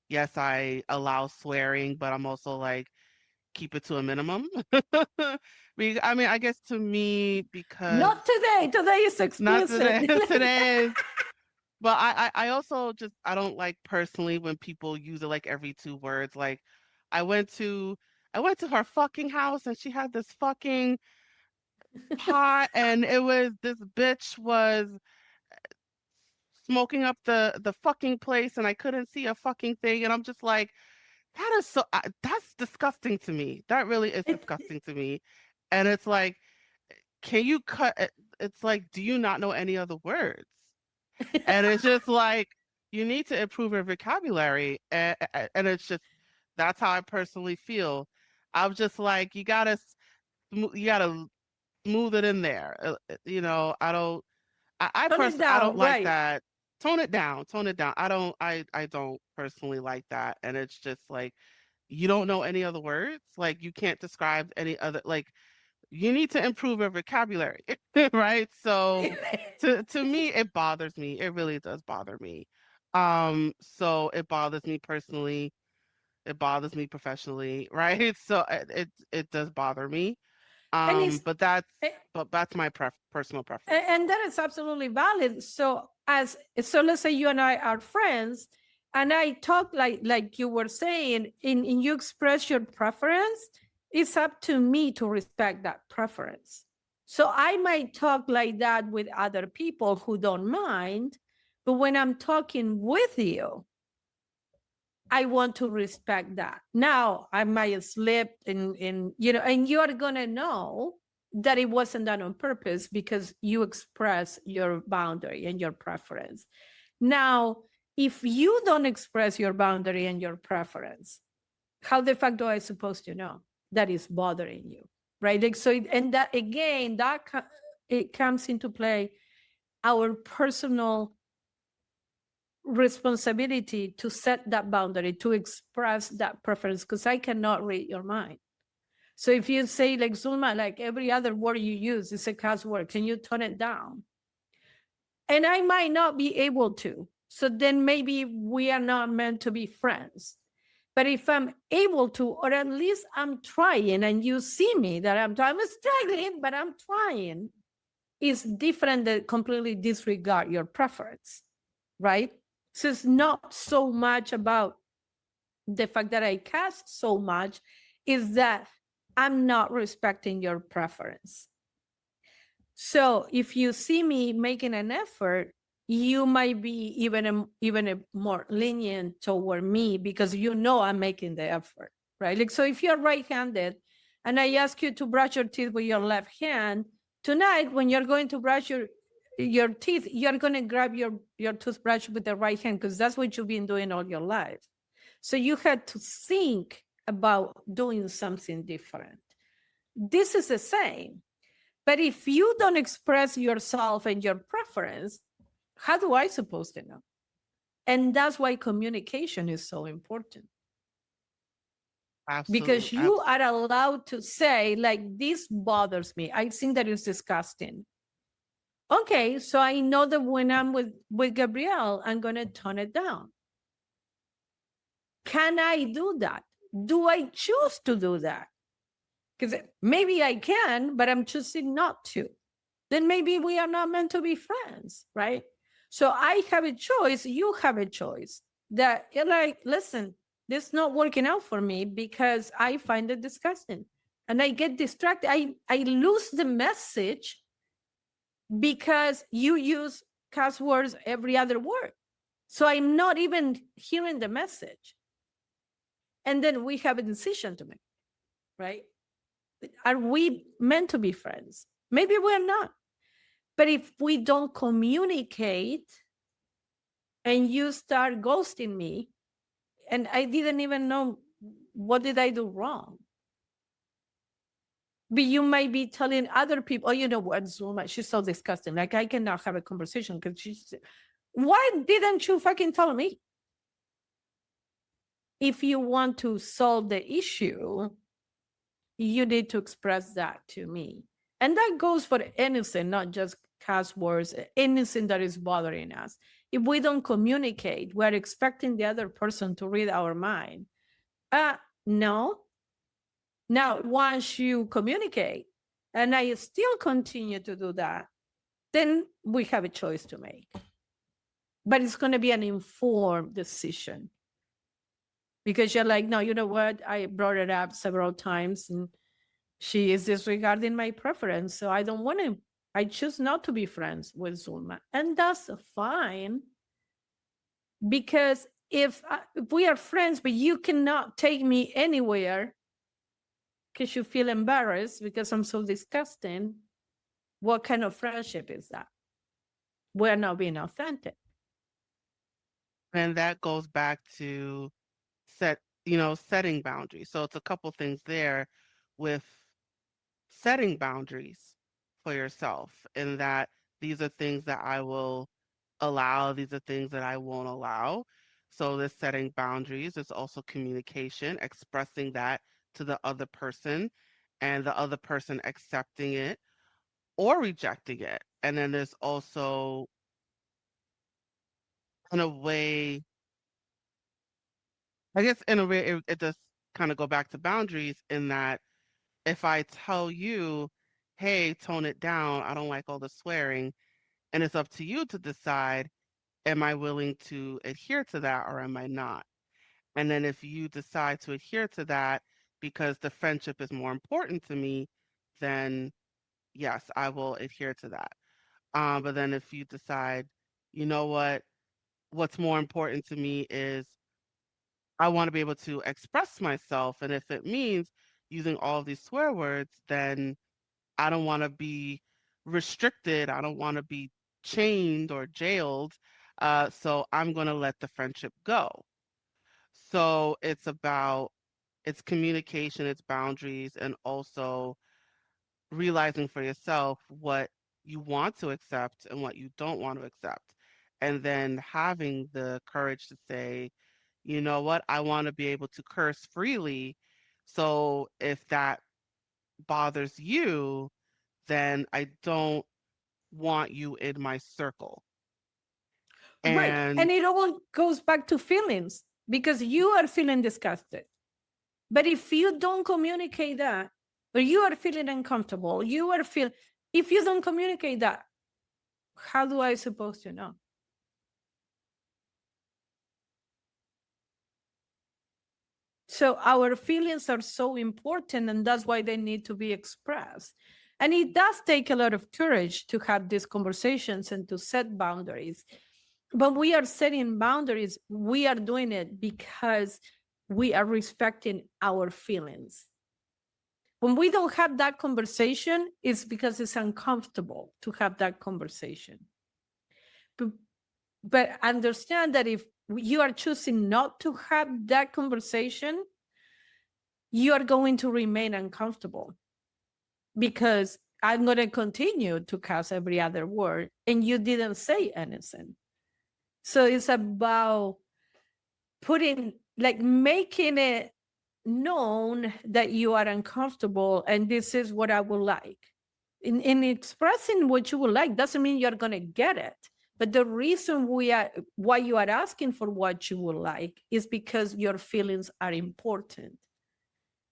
yes, I allow swearing, but I'm also like keep it to a minimum. I mean, I guess to me because Not today. Today is not explicit. today today is but I also just I don't like personally when people use it like every two words. Like I went to I went to her fucking house and she had this fucking pot and it was this bitch was smoking up the fucking place and I couldn't see a fucking thing and I'm just like that is that's disgusting to me. That really is disgusting to me. And it's like can you cut it? It's like do you not know any other words? And it's just like you need to improve your vocabulary and it's just that's how I personally feel. I'm just like you gotta smooth it in there. I don't I Turn it personally I don't down, like right? that. Tone it down. I don't personally like that. And it's just like you don't know any other words. Like you can't describe any other like you need to improve your vocabulary, right? So to me, it bothers me. It really does bother me. So it bothers me personally. It bothers me professionally, right? So it does bother me. and it's But that's my personal preference. and that is absolutely valid. So so let's say you and I are friends, and I talk like you were saying, in you express your preference, it's up to me to respect that preference. So I might talk like that with other people who don't mind, but when I'm talking with you, I want to respect that. Now I might slip and you're gonna know that it wasn't done on purpose because you express your boundary and your preference. Now, if you don't express your boundary and your preference, how the fuck do I supposed to know that is bothering you? Right? Like and that again, it comes into play our personal responsibility to set that boundary, to express that preference, because I cannot read your mind. So if you say, like, Zulma, like every other word you use is a cuss word, can you tone it down? And I might not be able to. So then maybe we are not meant to be friends. But if I'm able to, or at least I'm trying, and you see me that I'm struggling, but I'm trying, is different than completely disregard your preference, right? So it's not so much about the fact that I cast so much, is that I'm not respecting your preference. So if you see me making an effort, you might be even a more lenient toward me because you know I'm making the effort, right? Like, so if you're right-handed and I ask you to brush your teeth with your left hand, tonight when you're going to brush your teeth, you're going to grab your toothbrush with the right hand because that's what you've been doing all your life. So you had to think about doing something different. This is the same. But if you don't express yourself and your preference, how do I supposed to know? And that's why communication is so important. Absolutely. Because you are allowed to say, like, this bothers me. I think that is disgusting. Okay, so I know that when I'm with Gabrielle, I'm gonna tone it down. Can I do that? Do I choose to do that? Because maybe I can, but I'm choosing not to. Then maybe we are not meant to be friends, right? So I have a choice, you have a choice. That you're like, listen, this is not working out for me because I find it disgusting. And I get distracted. I lose the message because you use cuss words every other word. So I'm not even hearing the message. And then we have a decision to make, right? Are we meant to be friends? Maybe we're not. But if we don't communicate and you start ghosting me, and I didn't even know what did I do wrong. But you might be telling other people, oh, you know what, Zulma, she's so disgusting. Like I cannot have a conversation because she's. Why didn't you fucking tell me? If you want to solve the issue, you need to express that to me. And that goes for anything, not just cuss words, anything that is bothering us. If we don't communicate, we're expecting the other person to read our mind. No. Now, once you communicate and I still continue to do that, then we have a choice to make. But it's going to be an informed decision because you're like, no, you know what? I brought it up several times and she is disregarding my preference. So I don't want to, I choose not to be friends with Zulma. And that's fine. Because if we are friends, but you cannot take me anywhere because you feel embarrassed because I'm so disgusting, what kind of friendship is that? We're not being authentic. And that goes back to setting boundaries. So it's a couple things there with setting boundaries for yourself, in that these are things that I will allow, these are things that I won't allow. So this setting boundaries is also communication, expressing that to the other person, and the other person accepting it or rejecting it. And then there's also, in a way, I guess, in a way, it does kind of go back to boundaries in that if I tell you, hey, tone it down, I don't like all the swearing, and it's up to you to decide, am I willing to adhere to that or am I not? And then if you decide to adhere to that because the friendship is more important to me, then yes, I will adhere to that. But then if you decide, you know what, what's more important to me is I want to be able to express myself. And if it means using all of these swear words, then I don't want to be restricted. I don't want to be chained or jailed. So I'm going to let the friendship go. So it's communication, it's boundaries, and also realizing for yourself what you want to accept and what you don't want to accept. And then having the courage to say, you know what, I want to be able to curse freely. So if that bothers you, then I don't want you in my circle. Right. And And it all goes back to feelings because you are feeling disgusted. But if you don't communicate that, or you are feeling uncomfortable, if you don't communicate that, how do I supposed to know? So our feelings are so important, and that's why they need to be expressed. And it does take a lot of courage to have these conversations and to set boundaries. But we are setting boundaries, we are doing it because we are respecting our feelings. When we don't have that conversation, it's because it's uncomfortable to have that conversation. But, but understand that if you are choosing not to have that conversation, you are going to remain uncomfortable because I'm going to continue to cuss every other word and you didn't say anything. So it's about making it known that you are uncomfortable and this is what I would like. In expressing what you would like doesn't mean you're going to get it. But the reason why you are asking for what you would like is because your feelings are important.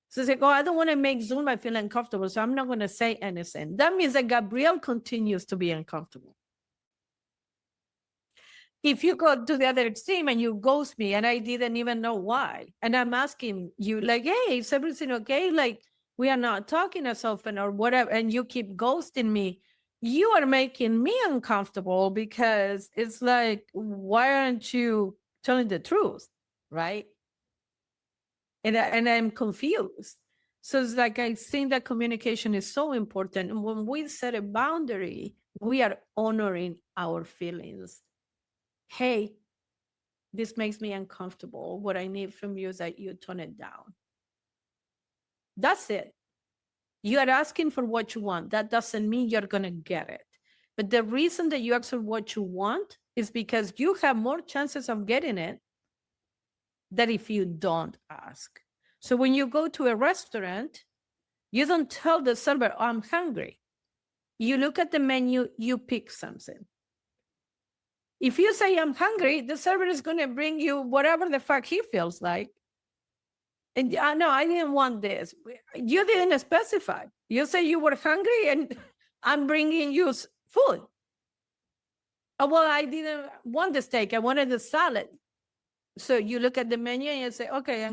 So it's like, oh, I don't want to make Zulma feel uncomfortable, so I'm not going to say anything. That means that Gabrielle continues to be uncomfortable. If you go to the other extreme and you ghost me and I didn't even know why, and I'm asking you, like, hey, is everything okay? Like, we are not talking as often or whatever, and you keep ghosting me, you are making me uncomfortable because it's like, why aren't you telling the truth? Right. And I'm confused. So it's like I think that communication is so important. And when we set a boundary, we are honoring our feelings. Hey, this makes me uncomfortable. What I need from you is that you tone it down. That's it. You are asking for what you want. That doesn't mean you're going to get it. But the reason that you ask for what you want is because you have more chances of getting it than if you don't ask. So when you go to a restaurant, you don't tell the server, oh, I'm hungry. You look at the menu, you pick something. If you say, I'm hungry, the server is going to bring you whatever the fuck he feels like. And no, I didn't want this. You didn't specify. You say you were hungry and I'm bringing you food. Oh, well, I didn't want the steak. I wanted the salad. So you look at the menu and you say, okay,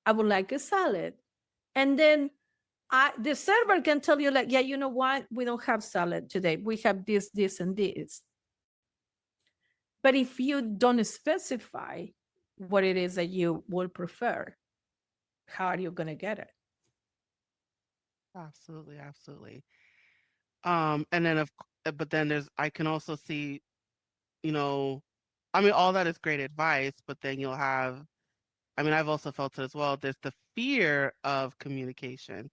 I would like a salad. And then the server can tell you, like, yeah, you know what? We don't have salad today. We have this, this, and this. But if you don't specify what it is that you would prefer, how are you going to get it? absolutely, absolutely. And then but then I can also see, you know, I mean, all that is great advice, but then you'll have, I mean, I've also felt it as well. There's the fear of communication,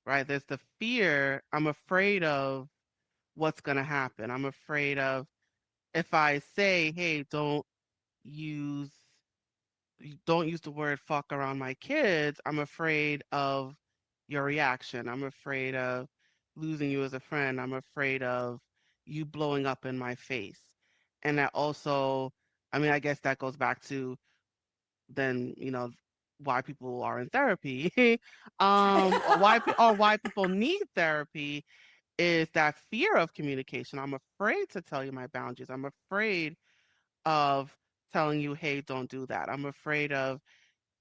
right? There's the fear. I'm afraid of what's going to happen. I'm afraid of if I say, hey, use don't use the word fuck around my kids. I'm afraid of, your reaction. I'm afraid of losing you as a friend. I'm afraid of you blowing up in my face. And that also, I mean, I guess that goes back to then, why people are in therapy, or why people need therapy is that fear of communication. I'm afraid to tell you my boundaries. I'm afraid of telling you, hey, don't do that. I'm afraid of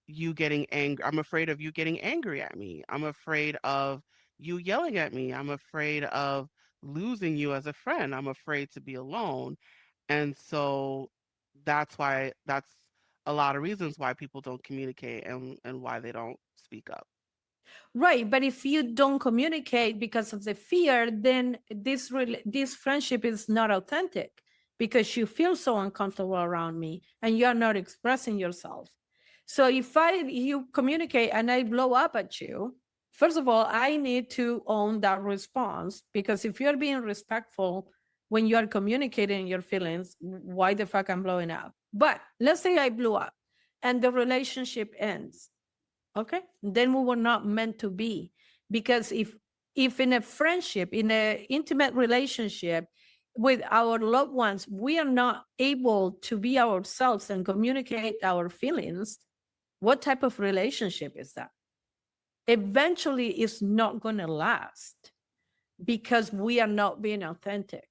you getting angry. I'm afraid of you getting angry at me. I'm afraid of you yelling at me. I'm afraid of losing you as a friend. I'm afraid to be alone. And so that's a lot of reasons why people don't communicate and why they don't speak up. Right, but if you don't communicate because of the fear, then this friendship is not authentic because you feel so uncomfortable around me and you are not expressing yourself. So if you communicate and I blow up at you, first of all, I need to own that response because if you're being respectful when you are communicating your feelings, why the fuck I'm blowing up? But let's say I blew up and the relationship ends. Okay, then we were not meant to be, because if in a friendship, in an intimate relationship with our loved ones, we are not able to be ourselves and communicate our feelings, what type of relationship is that? Eventually it's not going to last because we are not being authentic.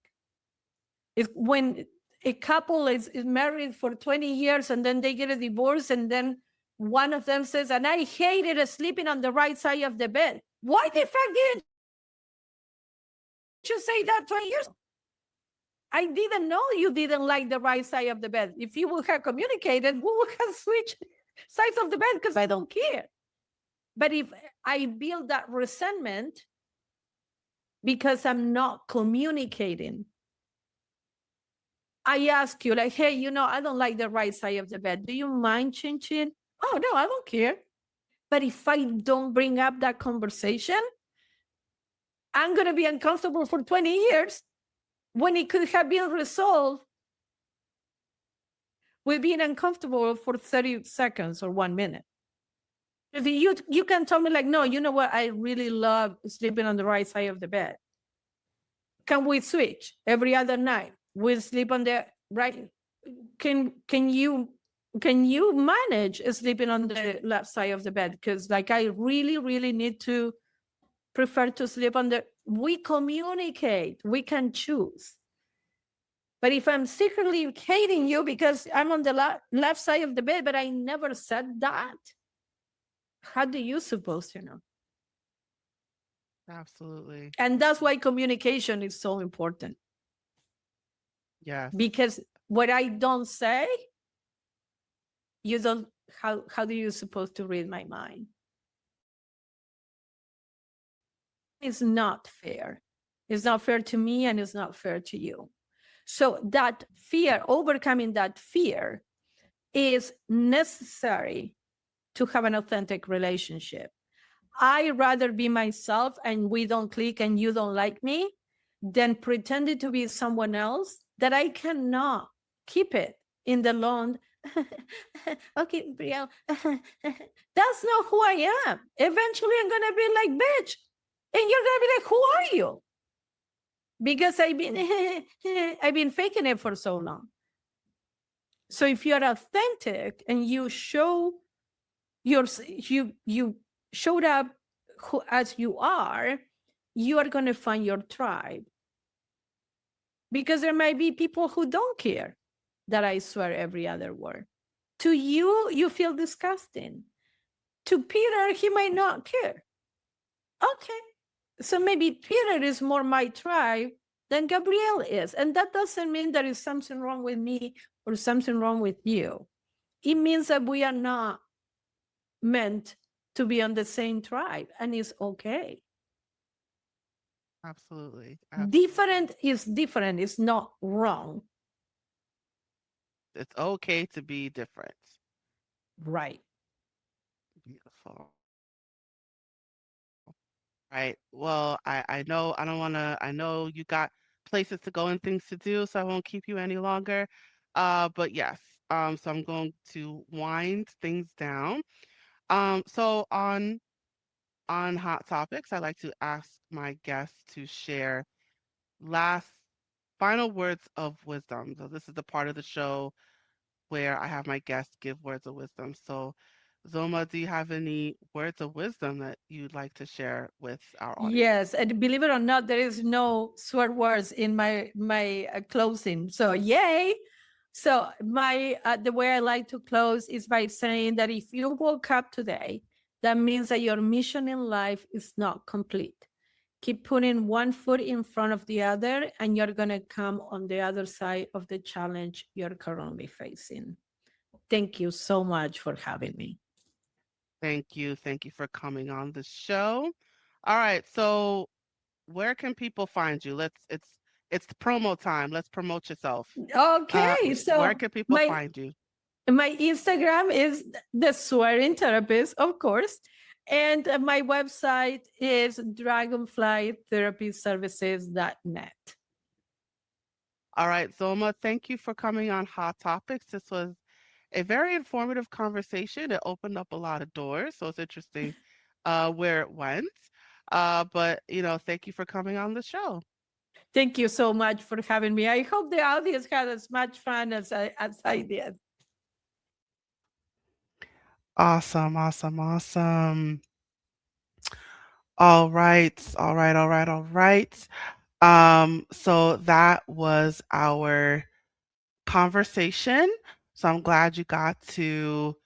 If when a couple is married for 20 years and then they get a divorce and then one of them says, and I hated sleeping on the right side of the bed. Why the fuck didn't you say that 20 years ago? I didn't know you didn't like the right side of the bed. If you would have communicated, we would have switched sides of the bed because I don't care. But if I build that resentment because I'm not communicating, I ask you, like, hey, I don't like the right side of the bed. Do you mind changing? Oh, no, I don't care. But if I don't bring up that conversation, I'm going to be uncomfortable for 20 years when it could have been resolved with being uncomfortable for 30 seconds or 1 minute. If you can tell me, like, no, you know what? I really love sleeping on the right side of the bed. Can we switch every other night? We'll sleep on the right. Can you manage sleeping on the left side of the bed? Because like I really need to prefer to sleep on the. We communicate. We can choose. But if I'm secretly hating you because I'm on the left side of the bed, but I never said that, how do you suppose to know? Absolutely. And that's why communication is so important. Yes. Because what I don't say, you don't. How do you supposed to read my mind? It's not fair. It's not fair to me and it's not fair to you. So that fear, overcoming that fear, is necessary to have an authentic relationship. I rather be myself and we don't click and you don't like me than pretending to be someone else that I cannot keep it in the long. Okay, Brielle, that's not who I am. Eventually, I'm gonna be like, bitch, and you're gonna be like, who are you? Because I've been faking it for so long. So if you're authentic and you show you showed up as you are going to find your tribe. Because there might be people who don't care that I swear every other word. To you, you feel disgusting. To Peter, he might not care. Okay. So maybe Peter is more my tribe than Gabrielle is. And that doesn't mean there is something wrong with me or something wrong with you. It means that we are not meant to be on the same tribe, and it's okay. Absolutely. Different is different, it's not wrong. It's okay to be different. Right. Beautiful. Right. Well, I know I don't want to. I know you got places to go and things to do, so I won't keep you any longer. But yes. So I'm going to wind things down. So on On Hot Topics, I like to ask my guests to share last final words of wisdom. So this is the part of the show where I have my guests give words of wisdom. So, Zoma, do you have any words of wisdom that you'd like to share with our audience? Yes, and believe it or not, there is no swear words in my closing. So yay! So my the way I like to close is by saying that if you woke up today, that means that your mission in life is not complete. Keep putting one foot in front of the other, and you're gonna come on the other side of the challenge you're currently facing. Thank you so much for having me. Thank you. Thank you for coming on the show. All right. So, where can people find you? It's the promo time. Let's promote yourself. Okay, Where so can people my find you? my Instagram is the swearing therapist, of course. And my website is dragonflytherapyservices.net. All right, Zoma, thank you for coming on Hot Topics. This was a very informative conversation. It opened up a lot of doors, so it's interesting where it went. But thank you for coming on the show. Thank you so much for having me. I hope the audience had as much fun as I did. Awesome, awesome, awesome. All right, all right, all right, all right. So that was our conversation. So I'm glad you got to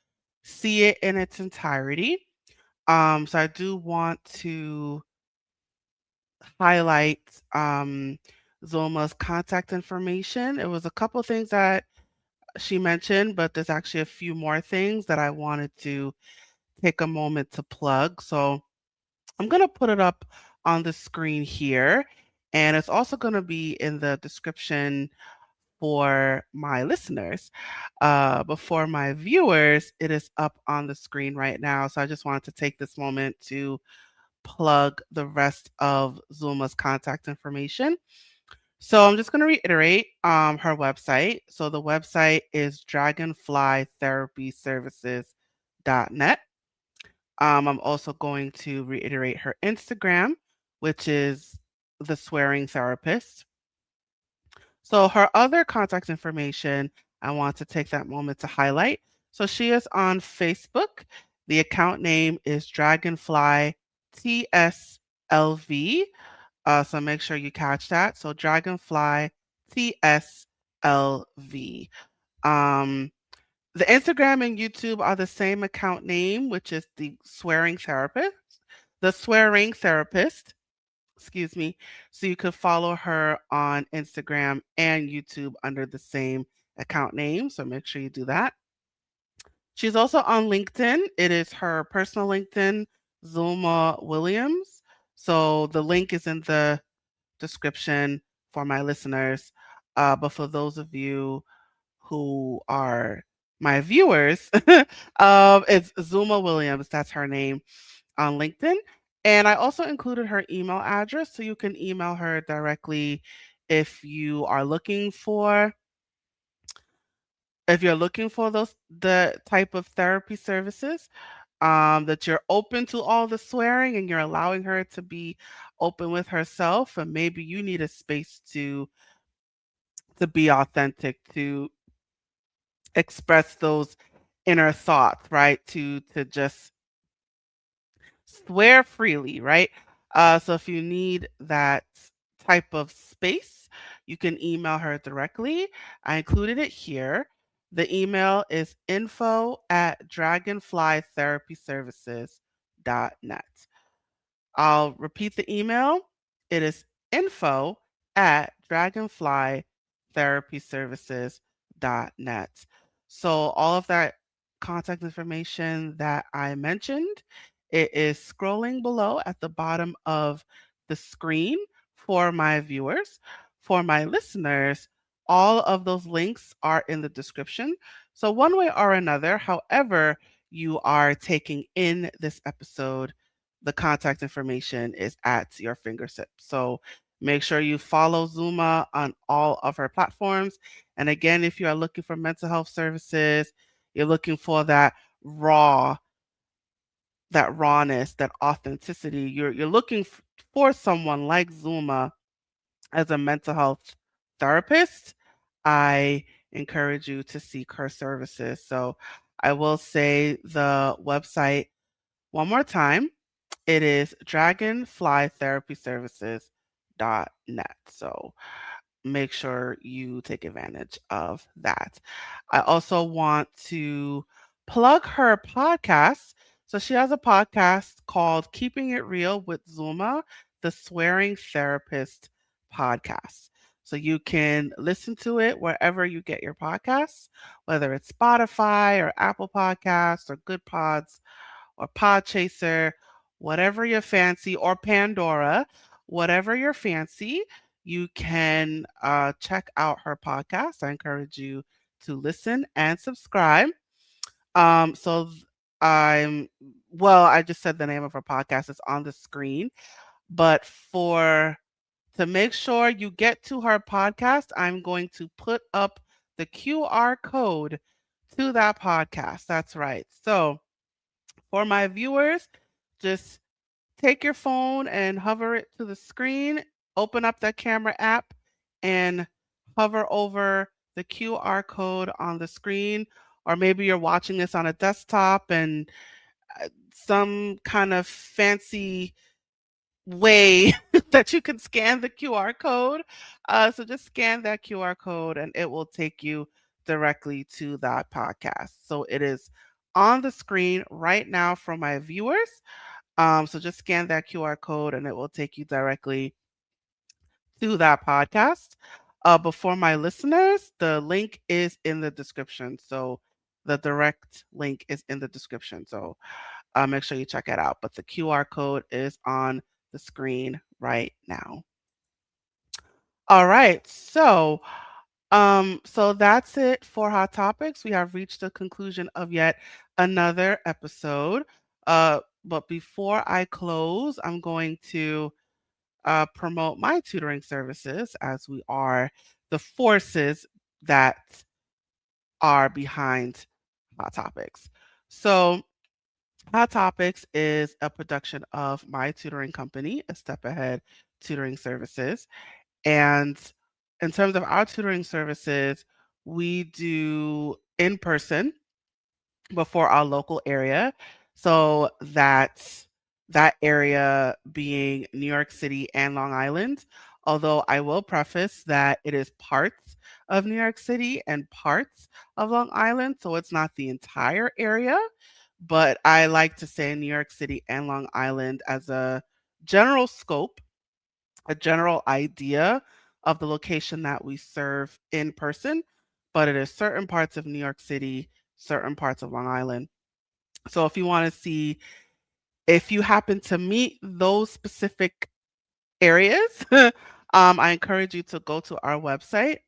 see it in its entirety. So I do want to highlight Zulma's contact information. It was a couple things that she mentioned, but there's actually a few more things that I wanted to take a moment to plug. So I'm going to put it up on the screen here, and it's also going to be in the description for my listeners. But for my viewers, it is up on the screen right now. So I just wanted to take this moment to plug the rest of Zulma's contact information. So I'm just going to reiterate her website. So the website is dragonflytherapyservices.net. I'm also going to reiterate her Instagram, which is the swearing therapist. So her other contact information, I want to take that moment to highlight. So she is on Facebook. The account name is Dragonfly TSLV. So make sure you catch that. So Dragonfly TSLV. Um, the Instagram and YouTube are the same account name, which is the swearing therapist. The swearing therapist, excuse me. So you could follow her on Instagram and YouTube under the same account name. So make sure you do that. She's also on LinkedIn. It is her personal LinkedIn, Zulma Williams. So the link is in the description for my listeners. But for those of you who are my viewers, it's Zulma Williams. That's her name on LinkedIn. And I also included her email address so you can email her directly if you are looking for those the type of therapy services, that you're open to all the swearing and you're allowing her to be open with herself, and maybe you need a space to be authentic, to express those inner thoughts, right? To just swear freely, right? So if you need that type of space, you can email her directly. I included it here. The email is info@dragonflytherapyservices.net. I'll repeat the email. It is info@dragonflytherapyservices.net. So all of that contact information that I mentioned, it is scrolling below at the bottom of the screen for my viewers. For my listeners, all of those links are in the description. So one way or another, however you are taking in this episode, the contact information is at your fingertips. So make sure you follow Zuma on all of her platforms. And again, if you are looking for mental health services, you're looking for that raw, that rawness, that authenticity. You're looking for someone like Zulma as a mental health therapist, I encourage you to seek her services. So I will say the website one more time. It is dragonflytherapyservices.net. So make sure you take advantage of that. I also want to plug her podcast. So she has a podcast called Keeping It Real with Zuma, the Swearing Therapist podcast. So you can listen to it wherever you get your podcasts, whether it's Spotify or Apple Podcasts or Good Pods or Podchaser, whatever you fancy, or Pandora, whatever your fancy, you can check out her podcast. I encourage you to listen and subscribe. Um, so th- I'm, I just said the name of her podcast. It's on the screen. But to make sure you get to her podcast, I'm going to put up the QR code to that podcast. That's right. So for my viewers, just take your phone and hover it to the screen, open up the camera app, and hover over the QR code on the screen. Or maybe you're watching this on a desktop and some kind of fancy way that you can scan the QR code. So just scan that QR code and it will take you directly to that podcast. So it is on the screen right now for my viewers. So just scan that QR code and it will take you directly to that podcast. Before my listeners, the link is in the description. So the direct link is in the description. So make sure you check it out. But the QR code is on the screen right now. All right. So that's it for Hot Topics. We have reached the conclusion of yet another episode. But before I close, I'm going to promote my tutoring services as we are the forces that are behind Hot Topics. So, Hot Topics is a production of my tutoring company, A Step Ahead Tutoring Services. And in terms of our tutoring services, we do in person before our local area. So that area being New York City and Long Island. Although I will preface that it is parts of New York City and parts of Long Island. So it's not the entire area. But I like to say New York City and Long Island as a general scope, a general idea of the location that we serve in person. But it is certain parts of New York City, certain parts of Long Island. So if you want to see, if you happen to meet those specific areas, I encourage you to go to our website.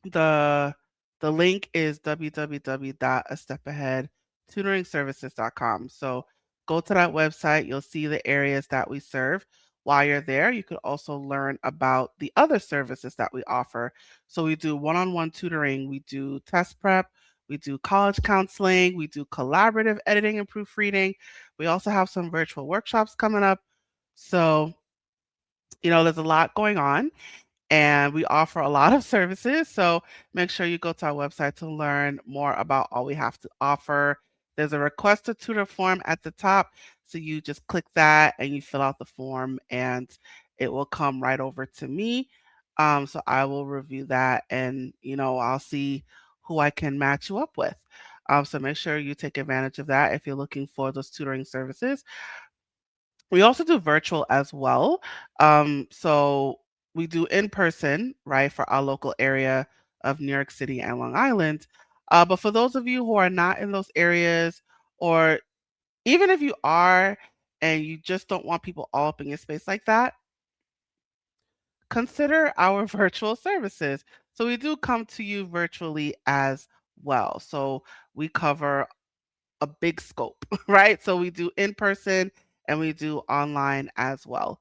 The the link is www.astepaheadtutoringservices.com. So go to that website, you'll see the areas that we serve. While you're there, you could also learn about the other services that we offer. So we do one-on-one tutoring, we do test prep, we do college counseling, we do collaborative editing and proofreading. We also have some virtual workshops coming up. So, there's a lot going on and we offer a lot of services. So make sure you go to our website to learn more about all we have to offer. There's a request a tutor form at the top. So you just click that and you fill out the form and it will come right over to me. So I will review that and, I'll see who I can match you up with. So make sure you take advantage of that if you're looking for those tutoring services. We also do virtual as well. So we do in person, right, for our local area of New York City and Long Island. But for those of you who are not in those areas, or even if you are and you just don't want people all up in your space like that, consider our virtual services. So we do come to you virtually as well. So we cover a big scope, right? So we do in person and we do online as well.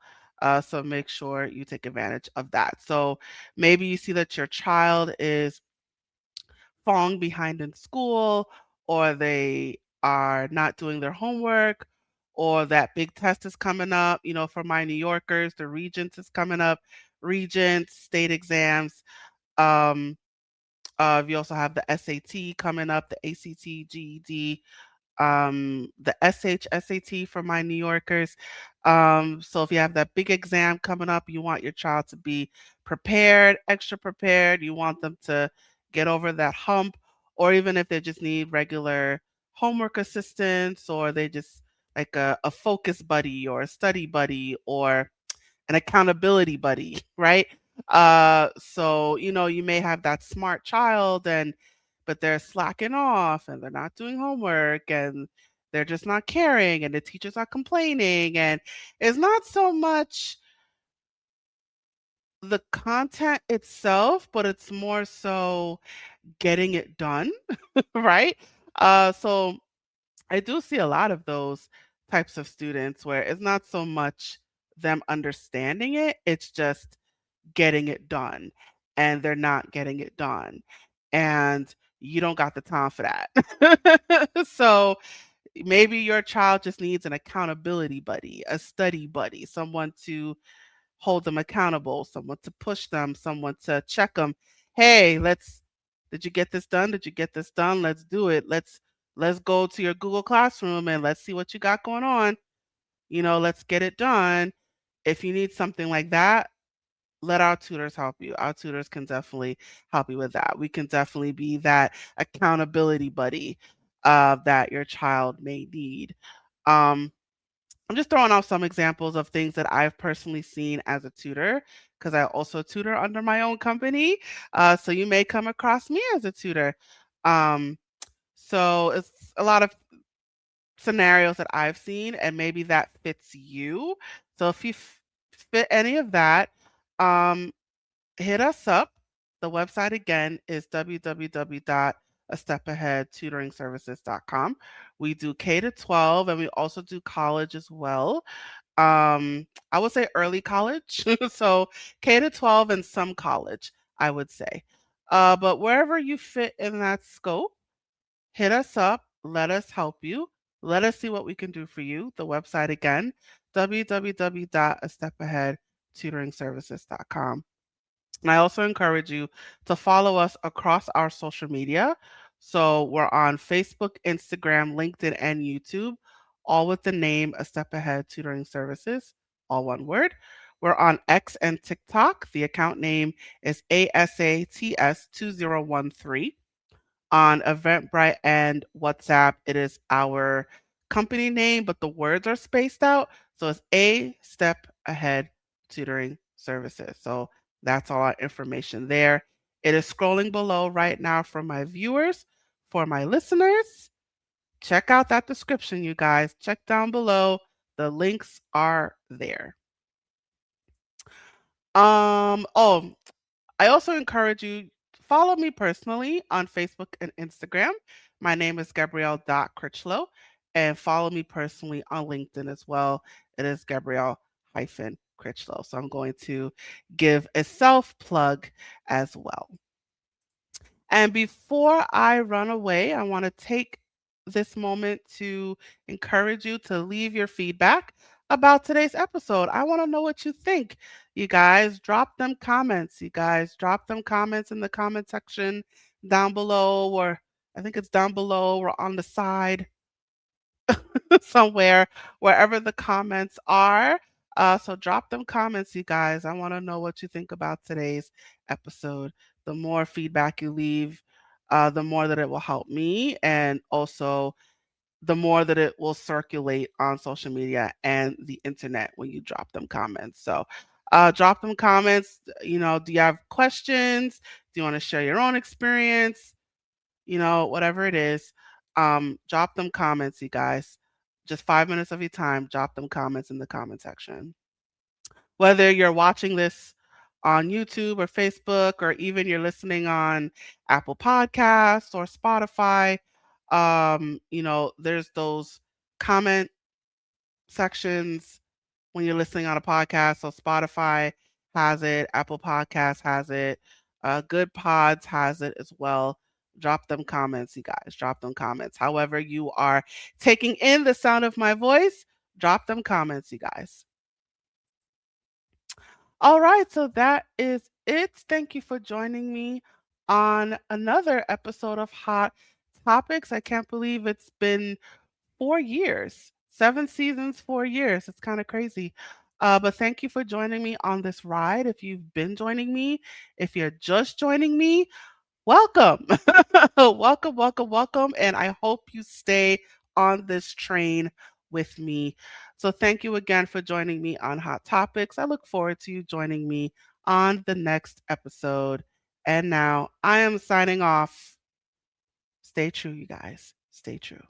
So make sure you take advantage of that. So maybe you see that your child is falling behind in school or they are not doing their homework or that big test is coming up. For my New Yorkers, the Regents is coming up, Regents, state exams. Um, you also have the SAT coming up, the ACT, GED, the SAT for my New Yorkers. So if you have that big exam coming up, you want your child to be prepared, extra prepared. You want them to get over that hump, or even if they just need regular homework assistance, or they just like a focus buddy or a study buddy or an accountability buddy, right? So you may have that smart child, but they're slacking off and they're not doing homework and they're just not caring and the teachers are complaining, and it's not so much the content itself, but it's more so getting it done, right? So I do see a lot of those types of students where it's not so much them understanding it, it's just getting it done, and they're not getting it done. And you don't got the time for that. So maybe your child just needs an accountability buddy, a study buddy, someone to hold them accountable, someone to push them, someone to check them. Hey, did you get this done? Did you get this done? Let's do it. Let's go to your Google Classroom and let's see what you got going on. Let's get it done. If you need something like that, let our tutors help you. Our tutors can definitely help you with that. We can definitely be that accountability buddy that your child may need. Um, I'm just throwing out some examples of things that I've personally seen as a tutor, because I also tutor under my own company. So you may come across me as a tutor. Um, so it's a lot of scenarios that I've seen, and maybe that fits you. So if you fit any of that, um, hit us up. The website again is www.astepaheadtutoringservices.com. We do K to 12 and we also do college as well. I would say early college. So K to 12 and some college, I would say. But wherever you fit in that scope, hit us up. Let us help you. Let us see what we can do for you. The website again, www.astepaheadtutoringservices.com. And I also encourage you to follow us across our social media. So we're on Facebook, Instagram, LinkedIn, and YouTube, all with the name A Step Ahead Tutoring Services, all one word. We're on X and TikTok. The account name is ASATS2013. On Eventbrite and WhatsApp, it is our company name, but the words are spaced out. So it's A Step Ahead Tutoring Services. So that's all our information there. It is scrolling below right now for my viewers. For my listeners, check out that description, you guys. Check down below. The links are there. Oh, I also encourage you follow me personally on Facebook and Instagram. My name is Gabrielle.Crichlow, and follow me personally on LinkedIn as well. It is Gabrielle-Crichlow. So I'm going to give a self plug as well. And before I run away, I want to take this moment to encourage you to leave your feedback about today's episode. I want to know what you think. You guys, drop them comments. You guys, drop them comments in the comment section down below, or I think it's down below or on the side somewhere, wherever the comments are. So drop them comments, you guys. I want to know what you think about today's episode. The more feedback you leave, the more that it will help me, and also the more that it will circulate on social media and the internet when you drop them comments. So drop them comments. Do you have questions? Do you want to share your own experience? Whatever it is, drop them comments, you guys. Just 5 minutes of your time, drop them comments in the comment section. Whether you're watching this on YouTube or Facebook, or even you're listening on Apple Podcasts or Spotify, there's those comment sections when you're listening on a podcast. So Spotify has it, Apple Podcasts has it, Good Pods has it as well. Drop them comments, you guys. Drop them comments. However, you are taking in the sound of my voice, Drop them comments, you guys. All right, so that is it. Thank you for joining me on another episode of Hot Topics. I can't believe it's been 4 years, 7 seasons, 4 years. It's kind of crazy. But thank you for joining me on this ride. If you've been joining me, if you're just joining me, welcome. Welcome, welcome, welcome. And I hope you stay on this train with me. So, thank you again for joining me on Hot Topics. I look forward to you joining me on the next episode. And now I am signing off. Stay true, you guys. Stay true.